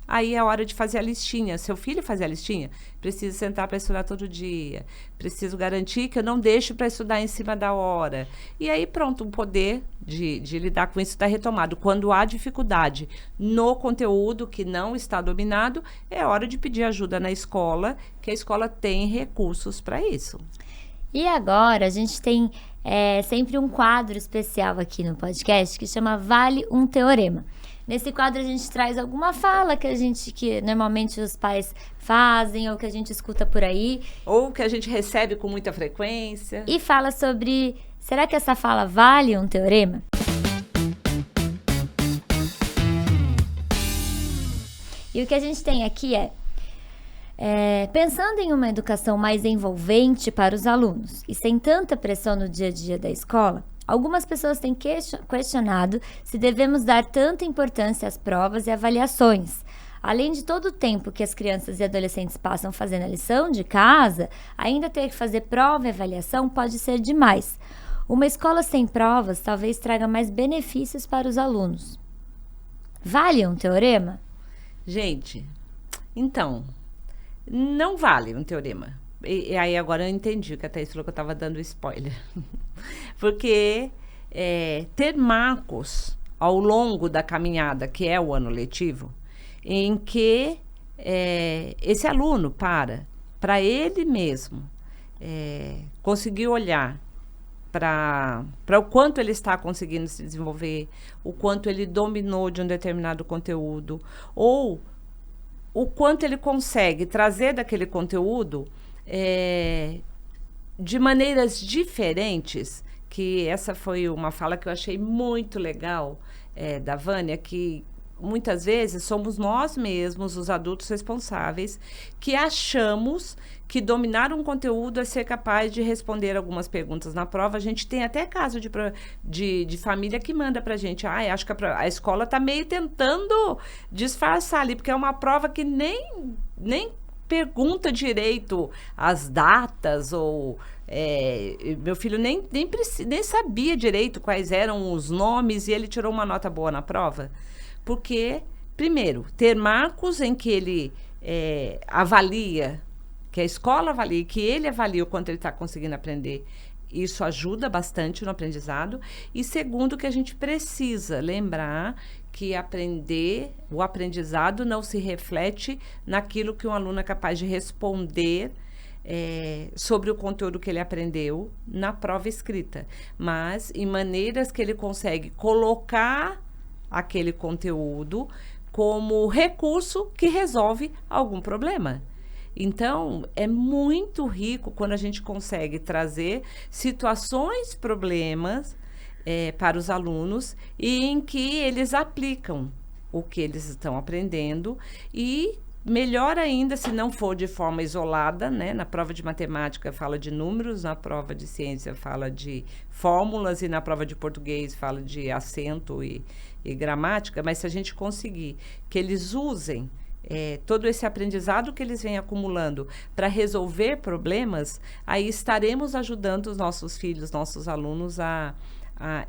Aí é hora de fazer a listinha. Seu filho fazer a listinha, preciso sentar para estudar todo dia. Preciso garantir que eu não deixo para estudar em cima da hora. E aí pronto, o poder de lidar com isso está retomado. Quando há dificuldade no conteúdo que não está dominado, é hora de pedir ajuda na escola, que a escola tem recursos para isso. E agora a gente tem sempre um quadro especial aqui no podcast que chama Vale um Teorema. Nesse quadro a gente traz alguma fala que normalmente os pais fazem ou que a gente escuta por aí. Ou que a gente recebe com muita frequência. E fala sobre, será que essa fala vale um teorema? E o que a gente tem aqui pensando em uma educação mais envolvente para os alunos e sem tanta pressão no dia a dia da escola, Algumas pessoas têm questionado se devemos dar tanta importância às provas e avaliações. Além de todo o tempo que as crianças e adolescentes passam fazendo a lição de casa, ainda ter que fazer prova e avaliação pode ser demais. Uma escola sem provas talvez traga mais benefícios para os alunos. Vale um teorema? Gente, então, não vale um teorema. E aí agora eu entendi que a Thaís falou que eu estava dando spoiler. Porque ter marcos ao longo da caminhada, que é o ano letivo, em que esse aluno para ele mesmo conseguir olhar para o quanto ele está conseguindo se desenvolver, o quanto ele dominou de um determinado conteúdo, ou o quanto ele consegue trazer daquele conteúdo de maneiras diferentes, que essa foi uma fala que eu achei muito legal da Vânia, que muitas vezes somos nós mesmos, os adultos responsáveis, que achamos que dominar um conteúdo é ser capaz de responder algumas perguntas na prova. A gente tem até caso de família que manda pra gente, acho que a escola tá meio tentando disfarçar ali, porque é uma prova que nem pergunta direito as datas, ou meu filho nem sabia direito quais eram os nomes, e ele tirou uma nota boa na prova. Porque, primeiro, ter marcos em que ele avalia, que a escola avalia, que ele avalia o quanto ele está conseguindo aprender, isso ajuda bastante no aprendizado. E segundo, que a gente precisa lembrar que o aprendizado não se reflete naquilo que um aluno é capaz de responder sobre o conteúdo que ele aprendeu na prova escrita, mas em maneiras que ele consegue colocar aquele conteúdo como recurso que resolve algum problema. Então, é muito rico quando a gente consegue trazer situações, problemas para os alunos, e em que eles aplicam o que eles estão aprendendo, e melhor ainda se não for de forma isolada, né? Na prova de matemática fala de números, na prova de ciência fala de fórmulas, e na prova de português fala de acento e gramática, mas se a gente conseguir que eles usem todo esse aprendizado que eles vêm acumulando para resolver problemas, aí estaremos ajudando os nossos filhos, nossos alunos a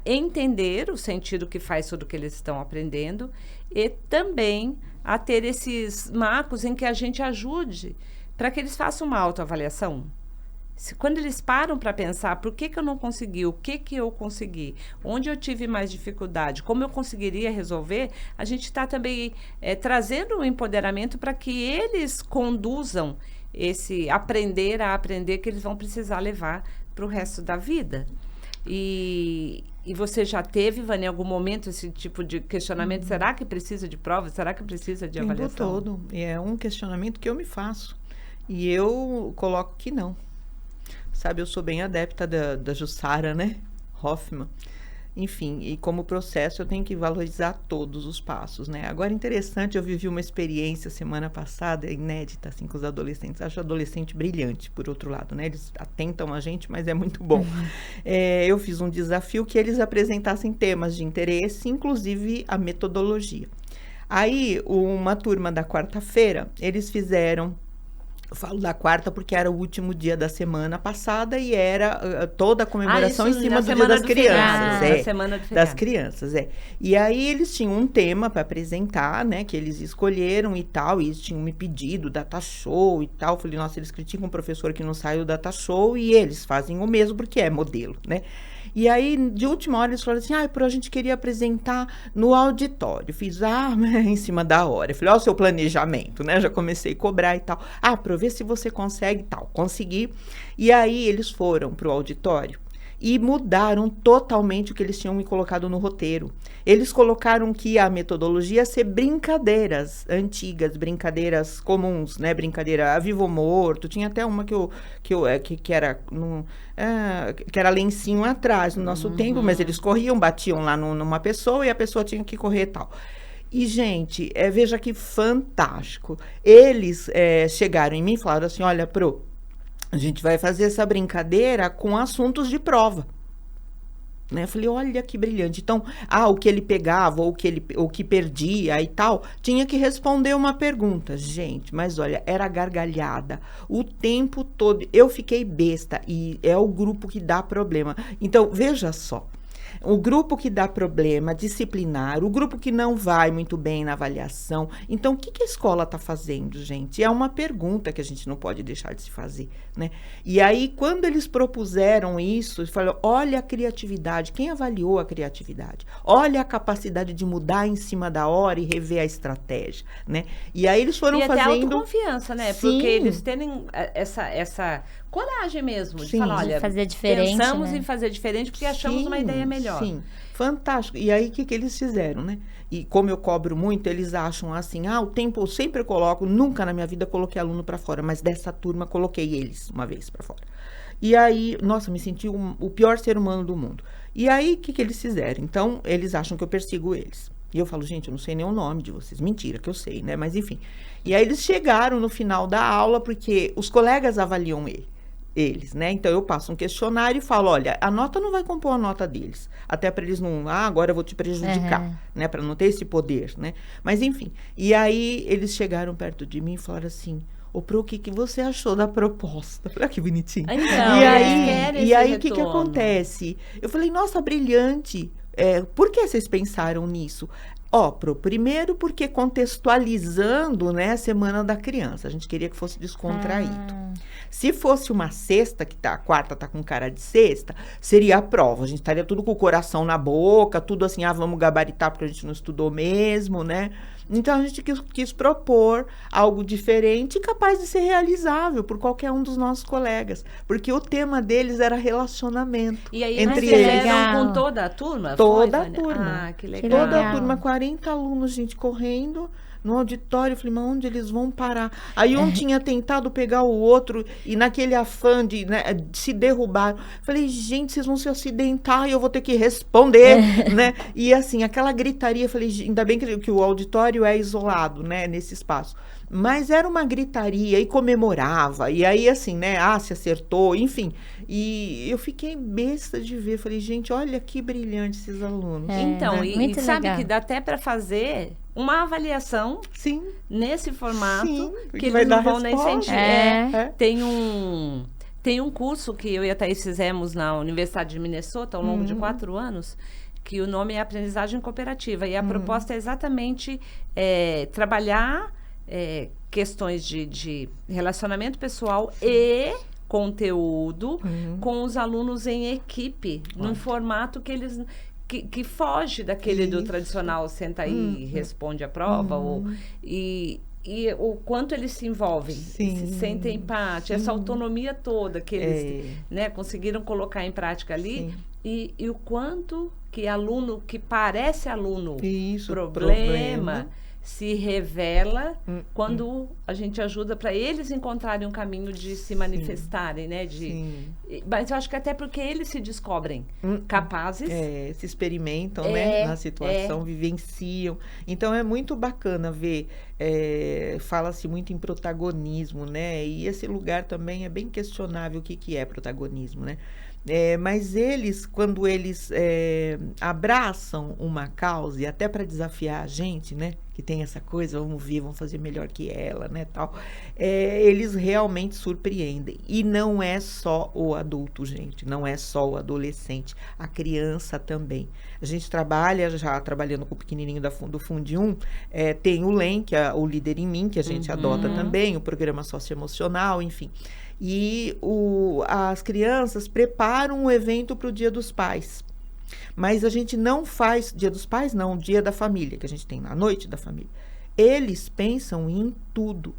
entender o sentido que faz tudo que eles estão aprendendo, e também a ter esses marcos em que a gente ajude para que eles façam uma autoavaliação. Quando eles param para pensar por que eu não consegui, o que eu consegui, onde eu tive mais dificuldade, como eu conseguiria resolver, a gente está também trazendo um empoderamento para que eles conduzam esse aprender a aprender que eles vão precisar levar para o resto da vida. E você já teve, Vânia, em algum momento esse tipo de questionamento? Será que precisa de prova? Será que precisa de avaliação? O tempo todo. É um questionamento que eu me faço. E eu coloco que não. Sabe, eu sou bem adepta da Jussara, né? Hoffman. Enfim, e como processo eu tenho que valorizar todos os passos, né? Agora, interessante, eu vivi uma experiência semana passada, inédita, assim, com os adolescentes. Acho adolescente brilhante, por outro lado, né? Eles atentam a gente, mas é muito bom. Eu fiz um desafio que eles apresentassem temas de interesse, inclusive a metodologia. Aí, uma turma da quarta-feira, eles fizeram... Eu falo da quarta porque era o último dia da semana passada e era toda a comemoração em cima do Dia das Crianças. Semana do das crianças, E aí eles tinham um tema para apresentar, né, que eles escolheram e tal, e eles tinham me pedido data show e tal. Eu falei, nossa, eles criticam um professor que não sai do data show, e eles fazem o mesmo porque é modelo, né? E aí, de última hora, eles falaram assim, a gente queria apresentar no auditório. Fiz, em cima da hora. Eu falei, o seu planejamento, né? Já comecei a cobrar e tal. Para ver se você consegue e tal. Consegui. E aí, eles foram para o auditório e mudaram totalmente o que eles tinham me colocado no roteiro. Eles colocaram que a metodologia ia ser brincadeiras antigas, brincadeiras comuns, né? Brincadeira a vivo ou morto. Tinha até uma que era que era lencinho atrás no nosso tempo, mas eles corriam, batiam lá numa pessoa e a pessoa tinha que correr e tal. E, gente, veja que fantástico. Eles chegaram em mim e falaram assim, olha, a gente vai fazer essa brincadeira com assuntos de prova. né? Eu falei, olha que brilhante. Então, o que ele pegava, ou o que perdia e tal, tinha que responder uma pergunta. Gente, mas olha, era gargalhada o tempo todo. Eu fiquei besta, e é o grupo que dá problema. Então, veja só. O grupo que dá problema disciplinar, o grupo que não vai muito bem na avaliação. Então, o que a escola está fazendo, gente? É uma pergunta que a gente não pode deixar de se fazer, né? E aí, quando eles propuseram isso, eles falaram, olha a criatividade, quem avaliou a criatividade? Olha a capacidade de mudar em cima da hora e rever a estratégia, né? E aí eles foram fazendo... E até autoconfiança, né? Sim. Porque eles têm essa coragem mesmo de Sim. falar, olha, fazer diferente, pensamos né? em fazer diferente porque achamos uma ideia melhor. Sim, fantástico. E aí, o que eles fizeram, né? E como eu cobro muito, eles acham assim, o tempo eu sempre coloco, nunca na minha vida coloquei aluno para fora, mas dessa turma coloquei eles uma vez para fora. E aí, nossa, me senti o pior ser humano do mundo. E aí, o que eles fizeram? Então, eles acham que eu persigo eles. E eu falo, gente, eu não sei nem o nome de vocês. Mentira, que eu sei, né? Mas enfim. E aí, eles chegaram no final da aula, porque os colegas avaliam eles, né? Então, eu passo um questionário e falo, olha, a nota não vai compor a nota deles. Até para eles não, agora eu vou te prejudicar, né? Para não ter esse poder, né? Mas, enfim. E aí, eles chegaram perto de mim e falaram assim, Pro, o que você achou da proposta? Olha que bonitinho. Então, e aí, o que acontece? Eu falei, nossa, brilhante. Por que vocês pensaram nisso? Pro, primeiro porque contextualizando, né, a Semana da Criança. A gente queria que fosse descontraído. Se fosse uma sexta, a quarta tá com cara de sexta, seria a prova. A gente estaria tudo com o coração na boca, tudo assim, vamos gabaritar porque a gente não estudou mesmo, né? Então, a gente quis propor algo diferente e capaz de ser realizável por qualquer um dos nossos colegas. Porque o tema deles era relacionamento. E aí, entre eles eles. fizeram com toda a turma? Toda a turma. Que legal. Toda a turma, 40 alunos, gente, correndo no auditório. Eu falei, mas onde eles vão parar? Aí um tinha tentado pegar o outro e naquele afã de, né, se derrubar. Falei, gente, vocês vão se acidentar e eu vou ter que responder, né? E assim, aquela gritaria, falei, ainda bem que o auditório é isolado, né, nesse espaço. Mas era uma gritaria e comemorava. E aí, assim, né, se acertou, enfim. E eu fiquei besta de ver. Falei, gente, olha que brilhante esses alunos. Então, né? e sabe que dá até para fazer uma avaliação nesse formato, que eles não vão nem sentir. Tem um curso que eu e a Thaís fizemos na Universidade de Minnesota ao longo de 4 anos, que o nome é Aprendizagem Cooperativa. E a proposta é exatamente trabalhar questões de relacionamento pessoal e conteúdo com os alunos em equipe, num formato que eles... Que foge daquele do tradicional, senta aí e responde a prova, e o quanto eles se envolvem, se sentem parte, essa autonomia toda que eles conseguiram colocar em prática ali, e o quanto que aluno, que parece aluno, problema se revela quando a gente ajuda para eles encontrarem um caminho de se manifestarem, né? Mas eu acho que até porque eles se descobrem capazes. Se experimentam, né? Na situação, vivenciam. Então, é muito bacana ver, fala-se muito em protagonismo, né? E esse lugar também é bem questionável o que é protagonismo, né? Mas eles, quando eles abraçam uma causa, e até para desafiar a gente, né, que tem essa coisa, vamos ver, vamos fazer melhor que ela, né, tal, eles realmente surpreendem. E não é só o adulto, gente, não é só o adolescente, a criança também. A gente trabalha, já trabalhando com o pequenininho do Fundi 1, tem o LEM, que é o Líder em Mim, que a gente adota também, o programa socioemocional, enfim. E as crianças preparam o evento para o Dia dos Pais. Mas a gente não faz Dia dos Pais, não, Dia da Família, que a gente tem na Noite da Família. Eles pensam em tudo.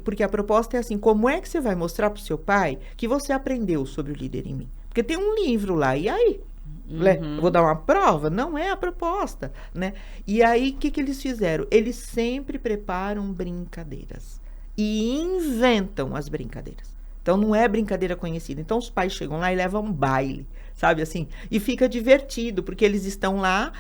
Porque a proposta é assim, como é que você vai mostrar para o seu pai que você aprendeu sobre o Líder em Mim? Porque tem um livro lá, e aí? Eu vou dar uma prova? Não é a proposta, né? E aí, o que eles fizeram? Eles sempre preparam brincadeiras. E inventam as brincadeiras. Então, não é brincadeira conhecida. Então, os pais chegam lá e levam um baile, sabe assim? E fica divertido, porque eles estão lá,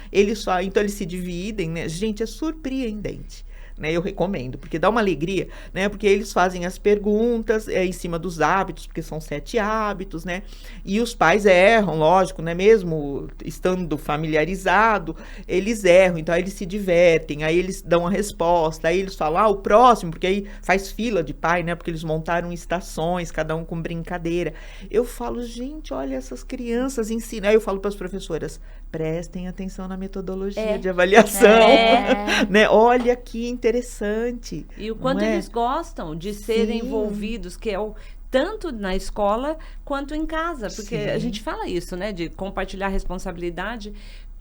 então eles se dividem, né? Gente, é surpreendente, né? Eu recomendo, porque dá uma alegria, né? Porque eles fazem as perguntas em cima dos hábitos, porque são 7 hábitos, né? E os pais erram, lógico, né? Mesmo estando familiarizado, eles erram, então aí eles se divertem, aí eles dão a resposta, aí eles falam, o próximo, porque aí faz fila de pai, né? Porque eles montaram estações, cada um com brincadeira. Eu falo, gente, olha, essas crianças ensinam. Aí eu falo para as professoras, prestem atenção na metodologia de avaliação, né? Olha que interessante. E o quanto eles gostam de serem envolvidos, que é tanto na escola quanto em casa, porque a gente fala isso, né, de compartilhar a responsabilidade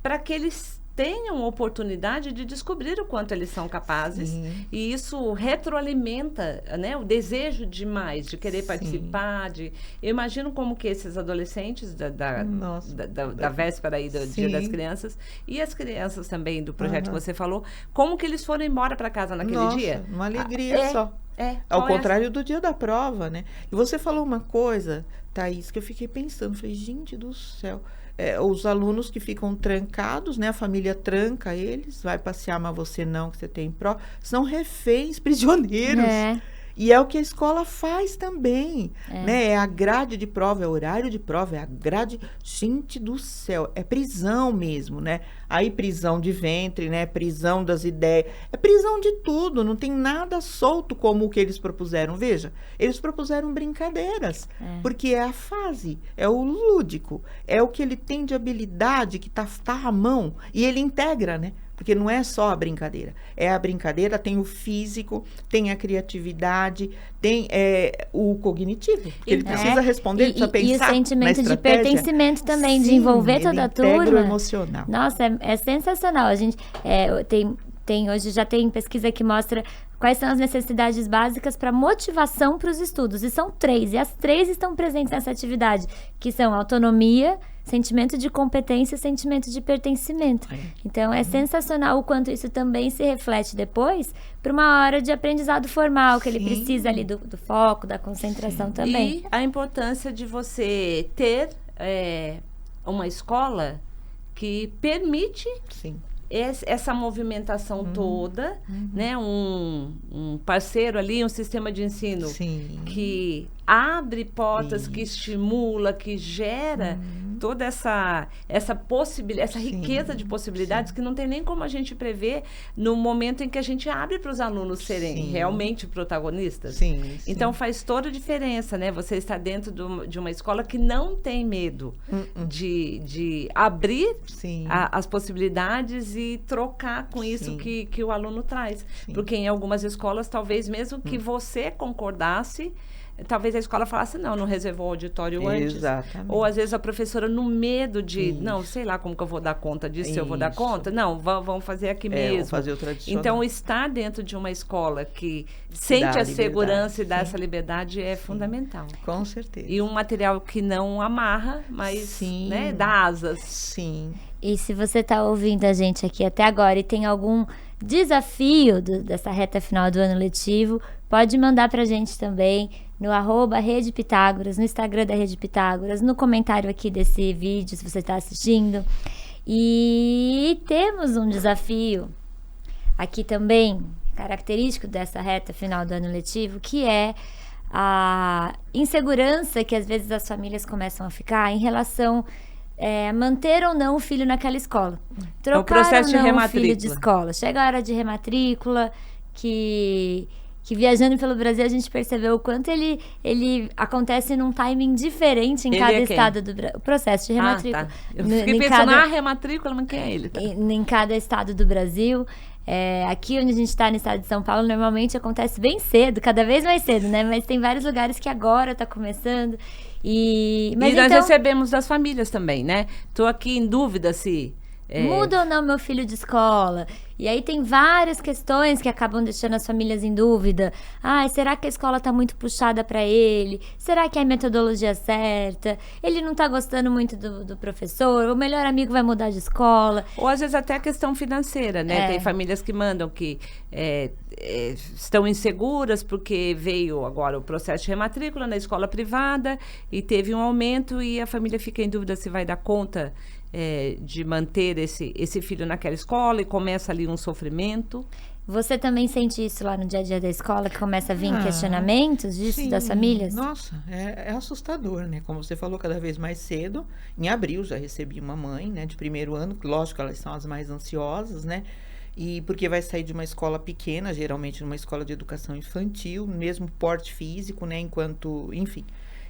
para que eles tenham oportunidade de descobrir o quanto eles são capazes, e isso retroalimenta, né, o desejo de mais, de querer participar, eu imagino como que esses adolescentes da véspera aí do Dia das Crianças, e as crianças também do projeto que você falou, como que eles foram embora para casa naquele dia? Uma alegria só. Ao contrário do dia da prova, né? E você falou uma coisa, Thaís, que eu fiquei pensando, falei, gente do céu, os alunos que ficam trancados, né? A família tranca eles, vai passear, mas você não, que você tem prova, são reféns, prisioneiros. E é o que a escola faz também, né? É a grade de prova, é o horário de prova, é a grade... Gente do céu, é prisão mesmo, né? Aí prisão de ventre, né? Prisão das ideias, é prisão de tudo, não tem nada solto como o que eles propuseram. Veja, eles propuseram brincadeiras, porque é a fase, é o lúdico, é o que ele tem de habilidade que tá à mão, e ele integra, né? Porque não é só a brincadeira. É a brincadeira, tem o físico, tem a criatividade, tem o cognitivo. Porque ele precisa responder, precisa pensar. E o sentimento de pertencimento também, de envolver toda a turma. Integra o emocional. Nossa, é sensacional. A gente hoje já tem pesquisa que mostra quais são as necessidades básicas para motivação para os estudos. E são 3. E as 3 estão presentes nessa atividade, que são autonomia, sentimento de competência e sentimento de pertencimento. Então, é sensacional o quanto isso também se reflete depois para uma hora de aprendizado formal, que ele precisa ali do foco, da concentração também. E a importância de você ter uma escola que permite essa movimentação toda, né? Um parceiro ali, um sistema de ensino que abre portas, que estimula, que gera toda essa possibilidade, essa riqueza de possibilidades que não tem nem como a gente prever no momento em que a gente abre para os alunos serem realmente protagonistas. Então faz toda a diferença, né? Você está dentro de uma escola que não tem medo de abrir as possibilidades e trocar com isso que o aluno traz. Porque em algumas escolas, talvez mesmo que você concordasse, talvez a escola falasse, não reservou o auditório antes. Exatamente. Ou às vezes a professora no medo de, não, sei lá como que eu vou dar conta disso, se eu vou dar conta. Não, vamos fazer aqui mesmo. Vamos fazer o tradicional. Então, estar dentro de uma escola que sente a segurança e dá essa liberdade é fundamental. Com certeza. E um material que não amarra, mas né, dá asas. E se você está ouvindo a gente aqui até agora e tem algum desafio dessa reta final do ano letivo, pode mandar para a gente também no @Rede Pitágoras, no Instagram da Rede Pitágoras, no comentário aqui desse vídeo, se você está assistindo. E temos um desafio aqui também, característico dessa reta final do ano letivo, que é a insegurança que às vezes as famílias começam a ficar em relação a manter ou não o filho naquela escola. Trocar o processo ou não de o filho de escola. Chega a hora de rematrícula, que viajando pelo Brasil a gente percebeu o quanto ele acontece num timing diferente em cada estado do Brasil. O processo de rematrícula. Tá. Eu fiquei pensando, rematrícula, mas quem é ele? Tá? Em cada estado do Brasil. Aqui onde a gente está, no estado de São Paulo, normalmente acontece bem cedo, cada vez mais cedo, né? Mas tem vários lugares que agora está começando. Mas nós recebemos das famílias também, né? Estou aqui em dúvida se... muda ou não meu filho de escola? E aí tem várias questões que acabam deixando as famílias em dúvida. Será que a escola está muito puxada para ele? Será que é a metodologia certa? Ele não está gostando muito do professor? O melhor amigo vai mudar de escola? Ou às vezes até a questão financeira, né? Tem famílias que mandam que estão inseguras porque veio agora o processo de rematrícula na escola privada e teve um aumento e a família fica em dúvida se vai dar conta de manter esse filho naquela escola e começa ali um sofrimento. Você também sente isso lá no dia a dia da escola, que começa a vir Ah, questionamentos disso, sim, das famílias? nossa, é assustador, né? Como você falou, cada vez mais cedo. Em abril já recebi uma mãe, né, de primeiro ano, lógico, elas são as mais ansiosas, né? E porque vai sair de uma escola pequena, geralmente numa escola de educação infantil, mesmo porte físico, né? Enquanto, enfim.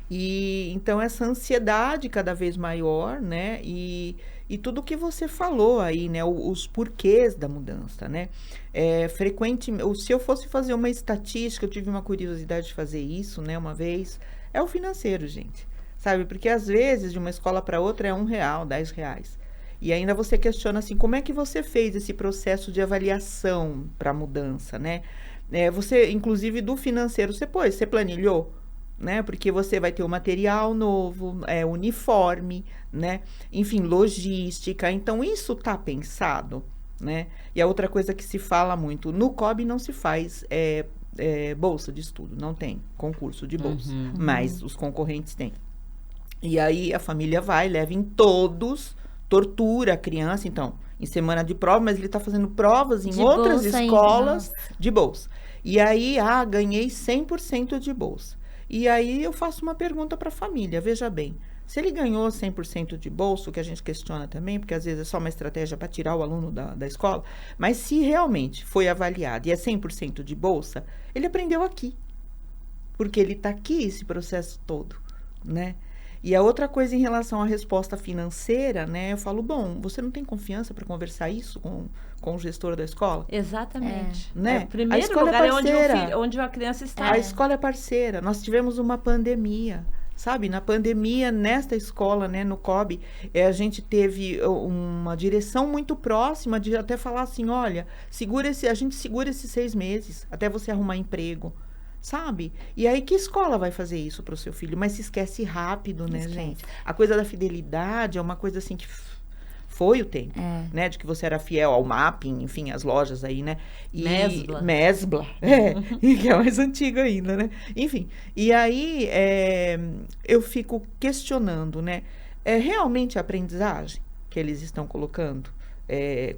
E então essa ansiedade cada vez maior, né? E tudo que você falou aí, né? Os porquês da mudança, né? Frequente, se eu fosse fazer uma estatística, eu tive uma curiosidade de fazer isso, né? Uma vez, é o financeiro, gente, sabe? Porque às vezes de uma escola para outra é R$1, R$10. E ainda você questiona assim, como é que você fez esse processo de avaliação para a mudança, né? Você, inclusive do financeiro, você planilhou? Né? Porque você vai ter o material novo, uniforme, né? Enfim, logística. Então, isso está pensado, né? E a outra coisa que se fala muito, no COB não se faz bolsa de estudo, não tem concurso de bolsa, mas os concorrentes têm. E aí a família vai, leva em todos, tortura a criança, então, em semana de prova, mas ele está fazendo provas em outras escolas de bolsa. E aí, ganhei 100% de bolsa. E aí eu faço uma pergunta para a família, veja bem, se ele ganhou 100% de bolsa, o que a gente questiona também, porque às vezes é só uma estratégia para tirar o aluno da escola, mas se realmente foi avaliado e é 100% de bolsa, ele aprendeu aqui, porque ele está aqui esse processo todo, né? E a outra coisa em relação à resposta financeira, né? Eu falo, bom, você não tem confiança para conversar isso com o gestor da escola? Exatamente. Né? Primeiro a escola lugar é parceira. onde a criança está. A escola é parceira. Nós tivemos uma pandemia, sabe? Na pandemia, nesta escola, né, no COB, a gente teve uma direção muito próxima de até falar assim, olha, a gente segura esses 6 meses até você arrumar emprego. Sabe? E aí, que escola vai fazer isso para o seu filho? Mas se esquece rápido, né, gente? A coisa da fidelidade é uma coisa assim que foi o tempo, né? De que você era fiel ao mapping, enfim, as lojas aí, né? Mesbla, e que é mais antigo ainda, né? Enfim, e aí eu fico questionando, né? É realmente a aprendizagem que eles estão colocando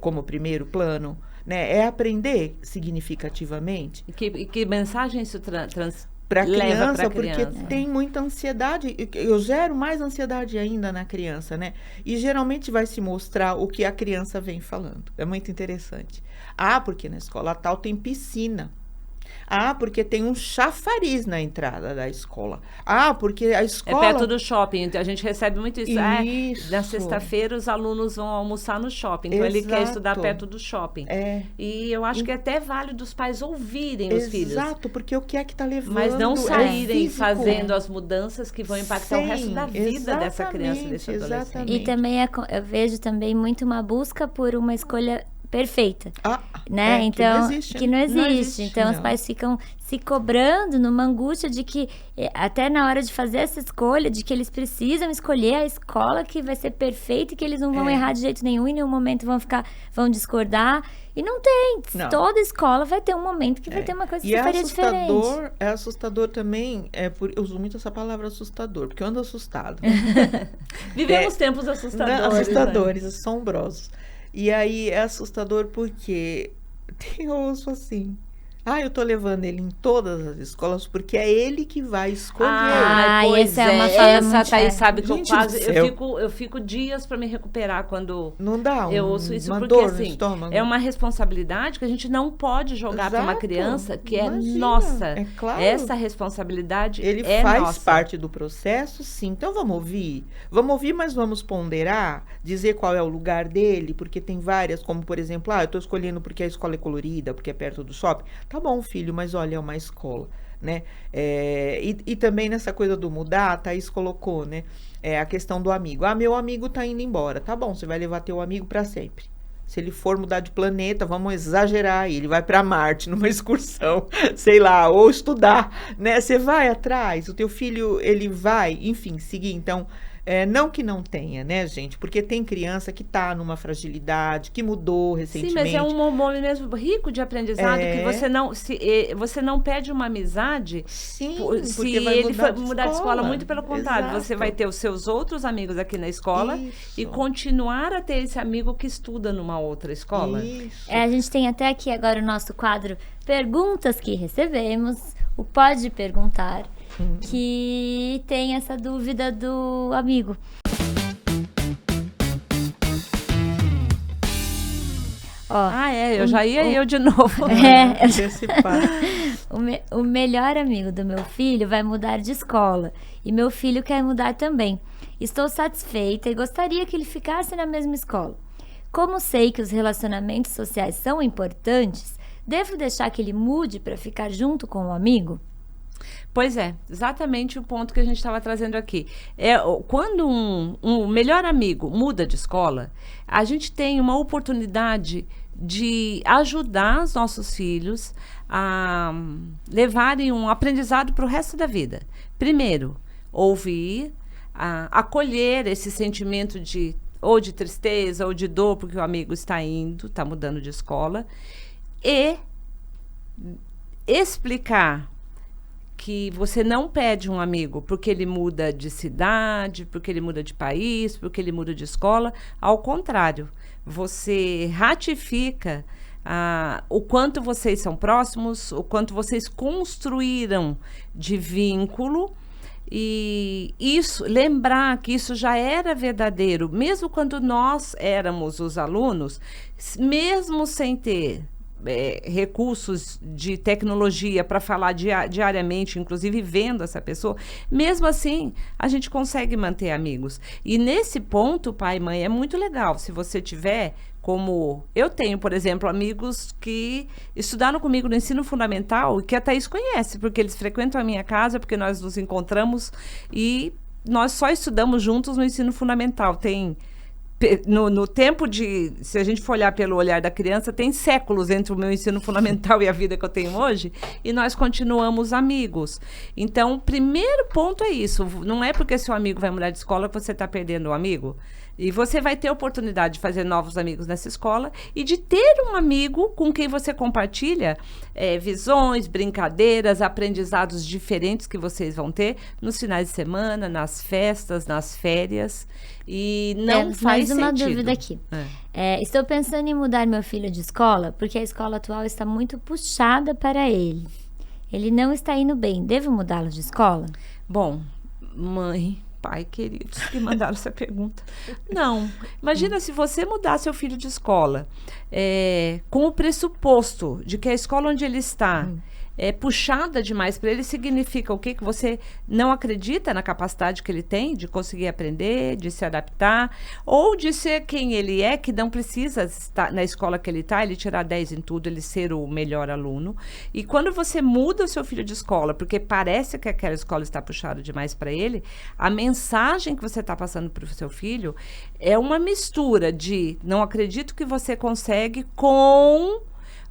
como primeiro plano? Né? É aprender significativamente. E que mensagem isso para a criança, porque tem muita ansiedade. Eu gero mais ansiedade ainda na criança, né? E geralmente vai se mostrar o que a criança vem falando. É muito interessante. Porque na escola tal tem piscina. Porque tem um chafariz na entrada da escola. Porque a escola... É perto do shopping. A gente recebe muito isso. Na sexta-feira, os alunos vão almoçar no shopping. Então, ele quer estudar perto do shopping. E eu acho que é até válido os pais ouvirem os filhos. Exato, porque o que é que está levando... Mas não saírem fazendo as mudanças que vão impactar o resto da vida dessa criança, desse adolescente. Exatamente. E também eu vejo também muito uma busca por uma escolha perfeita, né? Então, que não existe. Então, os pais ficam se cobrando numa angústia de que, até na hora de fazer essa escolha, de que eles precisam escolher a escola que vai ser perfeita e que eles não vão errar de jeito nenhum, em nenhum momento vão discordar. E não tem. Não. Toda escola vai ter um momento que vai ter uma coisa que faria diferente. É assustador também, eu uso muito essa palavra assustador, porque eu ando assustado. Vivemos tempos assustadores. Assombrosos. E aí é assustador porque eu ouço assim, eu tô levando ele em todas as escolas porque é ele que vai escolher. Pois essa é uma fala essa Thaís sabe que Gente, eu fico dias para me recuperar quando não dá eu ouço isso, porque dor assim, no estômago. É uma responsabilidade que a gente não pode jogar para uma criança que Imagina, é nossa. É claro. Essa responsabilidade ele faz parte do processo, sim. Então vamos ouvir, mas vamos ponderar, dizer qual é o lugar dele, porque tem várias, como por exemplo, eu tô escolhendo porque a escola é colorida, porque é perto do shopping. Tá bom, filho, mas olha, é uma escola, né? E também nessa coisa do mudar, a Thaís colocou, né? A questão do amigo. Meu amigo tá indo embora. Tá bom, você vai levar teu amigo para sempre. Se ele for mudar de planeta, vamos exagerar aí, ele vai para Marte numa excursão, sei lá, ou estudar, né? Você vai atrás, o teu filho, ele vai, enfim, seguir. Então, Não que não tenha, né, gente? Porque tem criança que está numa fragilidade, que mudou recentemente. Sim, mas é um momento mesmo rico de aprendizado, que você não pede uma amizade. Sim, se porque vai ele mudar de escola, muito pelo contrário. Exato. Você vai ter os seus outros amigos aqui na escola Isso. e continuar a ter esse amigo que estuda numa outra escola. Isso. A gente tem até aqui agora o nosso quadro Perguntas que Recebemos, o Pode Perguntar, que tem essa dúvida do amigo. Eu já ia eu de novo. Antecipar. O melhor amigo do meu filho vai mudar de escola e meu filho quer mudar também. Estou satisfeita e gostaria que ele ficasse na mesma escola. Como sei que os relacionamentos sociais são importantes, devo deixar que ele mude para ficar junto com o amigo? Pois é, exatamente o ponto que a gente estava trazendo aqui. Quando um melhor amigo muda de escola, a gente tem uma oportunidade de ajudar os nossos filhos a levarem um aprendizado para o resto da vida. Primeiro, ouvir, acolher esse sentimento ou de tristeza ou de dor, porque o amigo está mudando de escola, e explicar que você não pede um amigo porque ele muda de cidade, porque ele muda de país, porque ele muda de escola. Ao contrário, você ratifica o quanto vocês são próximos, o quanto vocês construíram de vínculo. E lembrar que isso já era verdadeiro, mesmo quando nós éramos os alunos, mesmo sem ter recursos de tecnologia para falar diariamente, inclusive vendo essa pessoa, mesmo assim a gente consegue manter amigos. E nesse ponto, pai e mãe, é muito legal se você tiver, como eu tenho, por exemplo, amigos que estudaram comigo no ensino fundamental e que a Thaís conhece, porque eles frequentam a minha casa, porque nós nos encontramos e nós só estudamos juntos no ensino fundamental. No tempo se a gente for olhar pelo olhar da criança, tem séculos entre o meu ensino fundamental e a vida que eu tenho hoje, e nós continuamos amigos. Então, o primeiro ponto é isso, não é porque seu amigo vai mudar de escola que você está perdendo o amigo. E você vai ter a oportunidade de fazer novos amigos nessa escola e de ter um amigo com quem você compartilha visões, brincadeiras, aprendizados diferentes que vocês vão ter nos finais de semana, nas festas, nas férias. E não faz sentido. Mais uma dúvida aqui. Estou pensando em mudar meu filho de escola porque a escola atual está muito puxada para ele. Ele não está indo bem. Devo mudá-lo de escola? Bom, mãe, pai queridos que mandaram essa pergunta. Não. Imagina se você mudar seu filho de escola com o pressuposto de que a escola onde ele está é puxada demais para ele, significa o quê? Que você não acredita na capacidade que ele tem de conseguir aprender, de se adaptar, ou de ser quem ele é, que não precisa estar na escola que ele está, ele tirar 10 em tudo, ele ser o melhor aluno. E quando você muda o seu filho de escola, porque parece que aquela escola está puxada demais para ele, a mensagem que você está passando para o seu filho é uma mistura de não acredito que você consegue com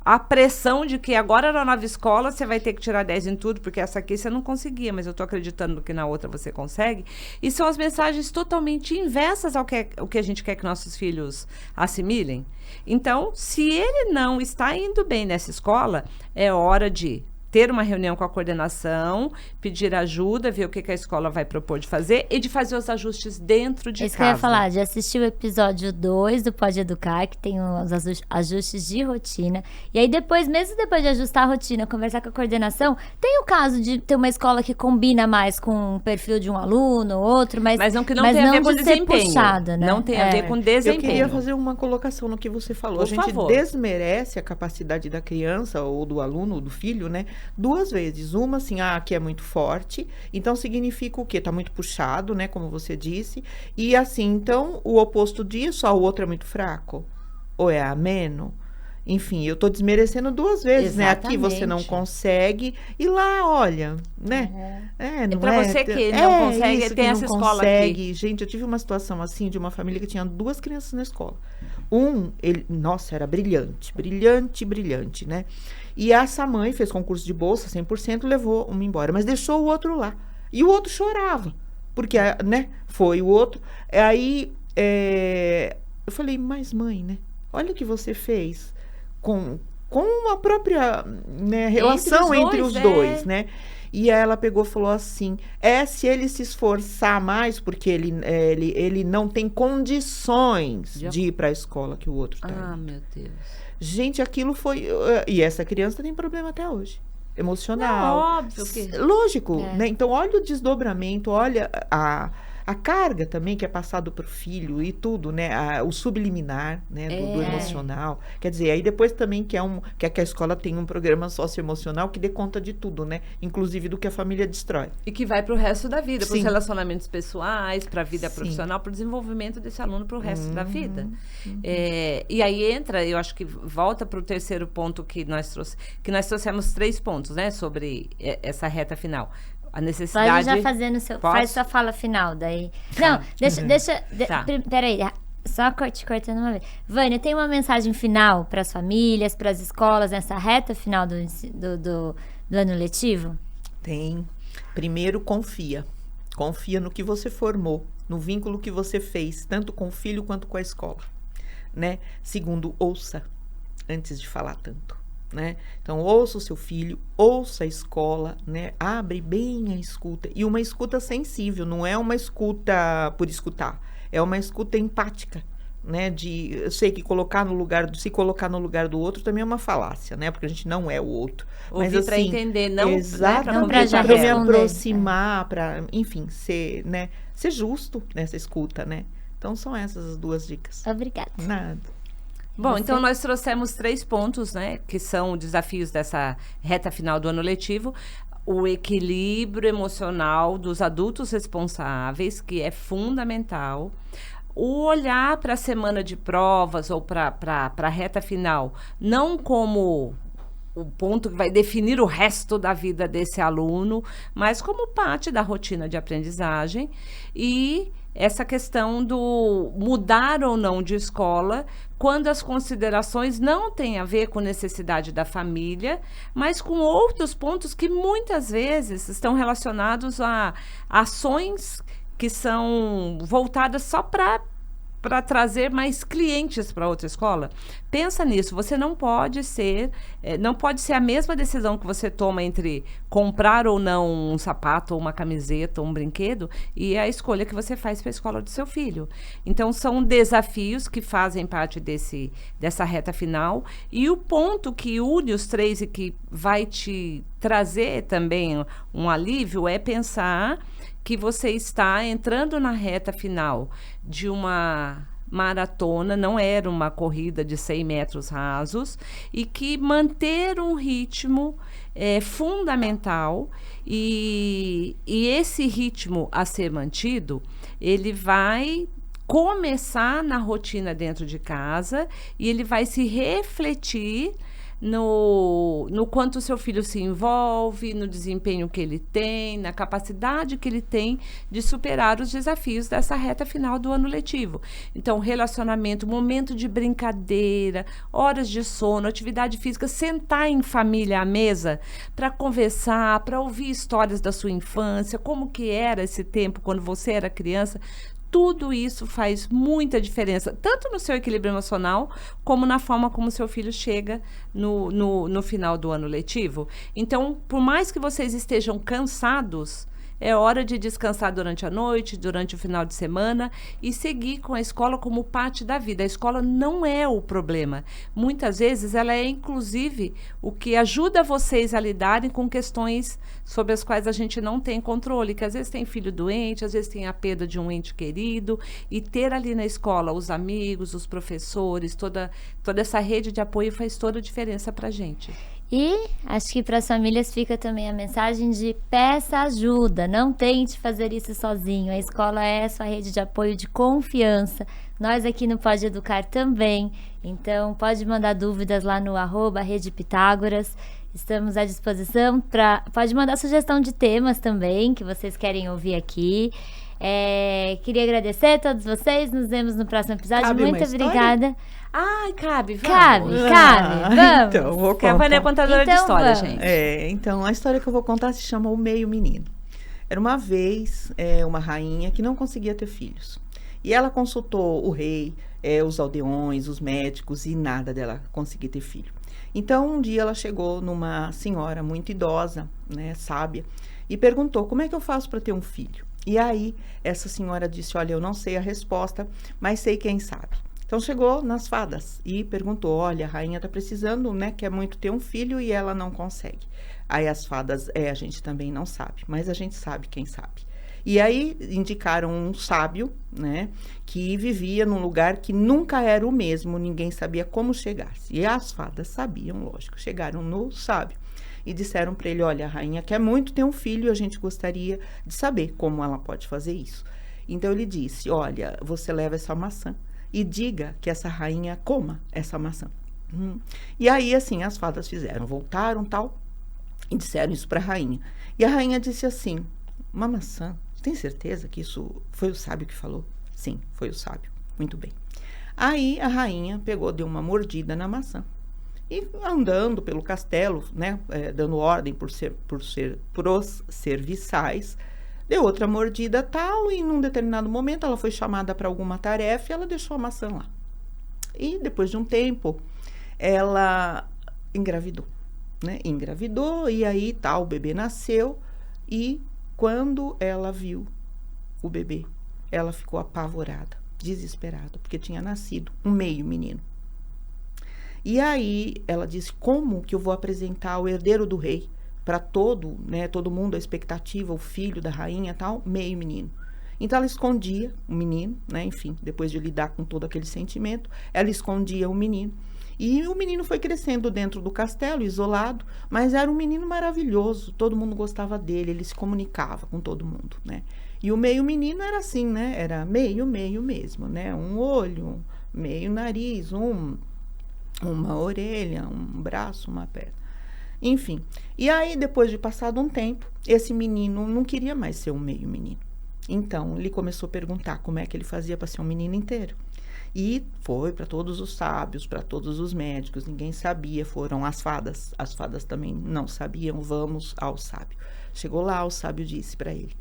a pressão de que agora na nova escola você vai ter que tirar 10 em tudo, porque essa aqui você não conseguia, mas eu estou acreditando que na outra você consegue. E são as mensagens totalmente inversas ao que a gente quer que nossos filhos assimilem. Então, se ele não está indo bem nessa escola, é hora de ter uma reunião com a coordenação, pedir ajuda, ver o que a escola vai propor de fazer e de fazer os ajustes dentro de casa. Isso que eu ia falar, de assistir o episódio 2 do Pode Educar, que tem os ajustes de rotina. E aí depois, mesmo depois de ajustar a rotina, conversar com a coordenação, tem o caso de ter uma escola que combina mais com o perfil de um aluno ou outro, mas não tem a ver com desempenho. Puxada, né? Não tem a ver com desempenho. Eu queria fazer uma colocação no que você falou. Por a gente favor. Desmerece a capacidade da criança ou do aluno ou do filho, né? 2 vezes. Uma, assim, aqui é muito forte, então significa o quê? Tá muito puxado, né? Como você disse. E assim, então, o oposto disso, o outro é muito fraco? Ou é ameno? Enfim, eu tô desmerecendo 2 vezes, né? Aqui você não consegue, e lá, olha, né? Não pra você que não consegue, isso, tem que essa não escola consegue. aqui. Gente, eu tive uma situação assim, de uma família que tinha 2 crianças na escola. Ele, nossa, era brilhante, né? E essa mãe fez concurso de bolsa, 100%, levou uma embora, mas deixou o outro lá. E o outro chorava. porque, né, foi o outro. Aí, eu falei, mas mãe, né, olha o que você fez com a própria, né, relação entre os dois, né? E ela pegou e falou assim, se ele se esforçar mais, porque ele não tem condições de ir para a escola que o outro tá. Ah, meu Deus. Gente, aquilo foi... E essa criança tem problema até hoje. Emocional. Não, óbvio que... Lógico, né? Então, olha o desdobramento, olha a carga também que é passado para o filho e tudo, né? O subliminar, né? Do emocional. Quer dizer, aí depois também que a escola tem um programa socioemocional que dê conta de tudo, né? Inclusive do que a família destrói. E que vai para o resto da vida, para os Sim. relacionamentos pessoais, para a vida Sim. profissional, para o desenvolvimento desse aluno para o resto da vida. E aí entra, eu acho que volta para o terceiro ponto que nós trouxemos 3 pontos, né? Sobre essa reta final. A necessidade... Pode já fazendo faz sua fala final, daí... Não, deixa... Tá. Peraí, só te cortando uma vez. Vânia, tem uma mensagem final para as famílias, para as escolas, nessa reta final do ano letivo? Tem. Primeiro, confia. Confia no que você formou, no vínculo que você fez, tanto com o filho quanto com a escola, né? Segundo, ouça antes de falar tanto. Né? Então, ouça o seu filho, ouça a escola, né? Abre bem a escuta. E uma escuta sensível, não é uma escuta por escutar, é uma escuta empática, né? Eu sei que se colocar no lugar do outro também é uma falácia, né? Porque a gente não é o outro. Ouvir mas para assim, entender, não para já me responder. aproximar, para, enfim, ser justo nessa escuta, né? Então, são essas as 2 dicas. Obrigada. Nada. Bom, então nós trouxemos 3 pontos, né, que são desafios dessa reta final do ano letivo. O equilíbrio emocional dos adultos responsáveis, que é fundamental. O olhar para a semana de provas ou para a reta final, não como o ponto que vai definir o resto da vida desse aluno, mas como parte da rotina de aprendizagem. E essa questão do mudar ou não de escola, quando as considerações não têm a ver com necessidade da família, mas com outros pontos que muitas vezes estão relacionados a ações que são voltadas só para trazer mais clientes para outra escola. Pensa nisso, você não pode ser a mesma decisão que você toma entre comprar ou não um sapato, ou uma camiseta, ou um brinquedo, e a escolha que você faz para a escola do seu filho. Então, são desafios que fazem parte dessa reta final, e o ponto que une os 3 e que vai te trazer também um alívio é pensar que você está entrando na reta final de uma maratona, não era uma corrida de 100 metros rasos, e que manter um ritmo é fundamental, e esse ritmo a ser mantido, ele vai começar na rotina dentro de casa e ele vai se refletir no quanto o seu filho se envolve, no desempenho que ele tem, na capacidade que ele tem de superar os desafios dessa reta final do ano letivo. Então, relacionamento, momento de brincadeira, horas de sono, atividade física, sentar em família à mesa para conversar, para ouvir histórias da sua infância, como que era esse tempo quando você era criança. Tudo isso faz muita diferença, tanto no seu equilíbrio emocional, como na forma como seu filho chega no final do ano letivo. Então, por mais que vocês estejam cansados, é hora de descansar durante a noite, durante o final de semana e seguir com a escola como parte da vida. A escola não é o problema. Muitas vezes ela é, inclusive, o que ajuda vocês a lidarem com questões sobre as quais a gente não tem controle, que às vezes tem filho doente, às vezes tem a perda de um ente querido, e ter ali na escola os amigos, os professores, toda essa rede de apoio faz toda a diferença para a gente. E acho que para as famílias fica também a mensagem de peça ajuda, não tente fazer isso sozinho. A escola é a sua rede de apoio, de confiança. Nós aqui no Pode Educar também. Então, pode mandar dúvidas lá no @Rede Pitágoras. Estamos à disposição. Pode mandar sugestão de temas também que vocês querem ouvir aqui. Queria agradecer a todos vocês. Nos vemos no próximo episódio. Cabe Muito obrigada. Ai, cabe, vamos. Cabe. Vamos. Então, vou Porque a contar. Vânia é contadora de Então história, vamos. gente. Então, a história que eu vou contar se chama O Meio Menino. Era uma vez uma rainha que não conseguia ter filhos. E ela consultou o rei, os aldeões, os médicos, e nada dela conseguir ter filho. Então, um dia ela chegou numa senhora muito idosa, né, sábia, e perguntou, como é que eu faço para ter um filho? E aí, essa senhora disse, olha, eu não sei a resposta, mas sei quem sabe. Então, chegou nas fadas e perguntou, olha, a rainha está precisando, né, quer muito ter um filho e ela não consegue. Aí as fadas, a gente também não sabe, mas a gente sabe quem sabe. E aí indicaram um sábio, né, que vivia num lugar que nunca era o mesmo, ninguém sabia como chegasse. E as fadas sabiam, lógico, chegaram no sábio e disseram para ele, olha, a rainha quer muito ter um filho e a gente gostaria de saber como ela pode fazer isso. Então ele disse, olha, você leva essa maçã e diga que essa rainha coma essa maçã. E aí, assim, as fadas fizeram, voltaram, tal, e disseram isso para a rainha. E a rainha disse assim, uma maçã? Tem certeza que isso foi o sábio que falou? Sim, foi o sábio. Muito bem. Aí a rainha pegou, deu uma mordida na maçã. E andando pelo castelo, né, dando ordem pros serviçais, deu outra mordida tal, e num determinado momento ela foi chamada para alguma tarefa e ela deixou a maçã lá. E depois de um tempo, ela engravidou, né? Engravidou e aí tal, o bebê nasceu e quando ela viu o bebê, ela ficou apavorada, desesperada, porque tinha nascido um meio menino. E aí ela disse, como que eu vou apresentar o herdeiro do rei para todo mundo, a expectativa, o filho da rainha tal, meio menino. Então ela escondia o menino, né? Enfim, depois de lidar com todo aquele sentimento, ela escondia o menino. E o menino foi crescendo dentro do castelo, isolado, mas era um menino maravilhoso, todo mundo gostava dele, ele se comunicava com todo mundo, né? E o meio menino era assim, né? Era meio mesmo, né? Um olho, meio nariz, uma orelha, um braço, uma perna. Enfim, e aí depois de passado um tempo, esse menino não queria mais ser um meio menino. Então, ele começou a perguntar como é que ele fazia para ser um menino inteiro. E foi para todos os sábios, para todos os médicos, ninguém sabia, foram as fadas também não sabiam, vamos ao sábio. Chegou lá, o sábio disse para ele,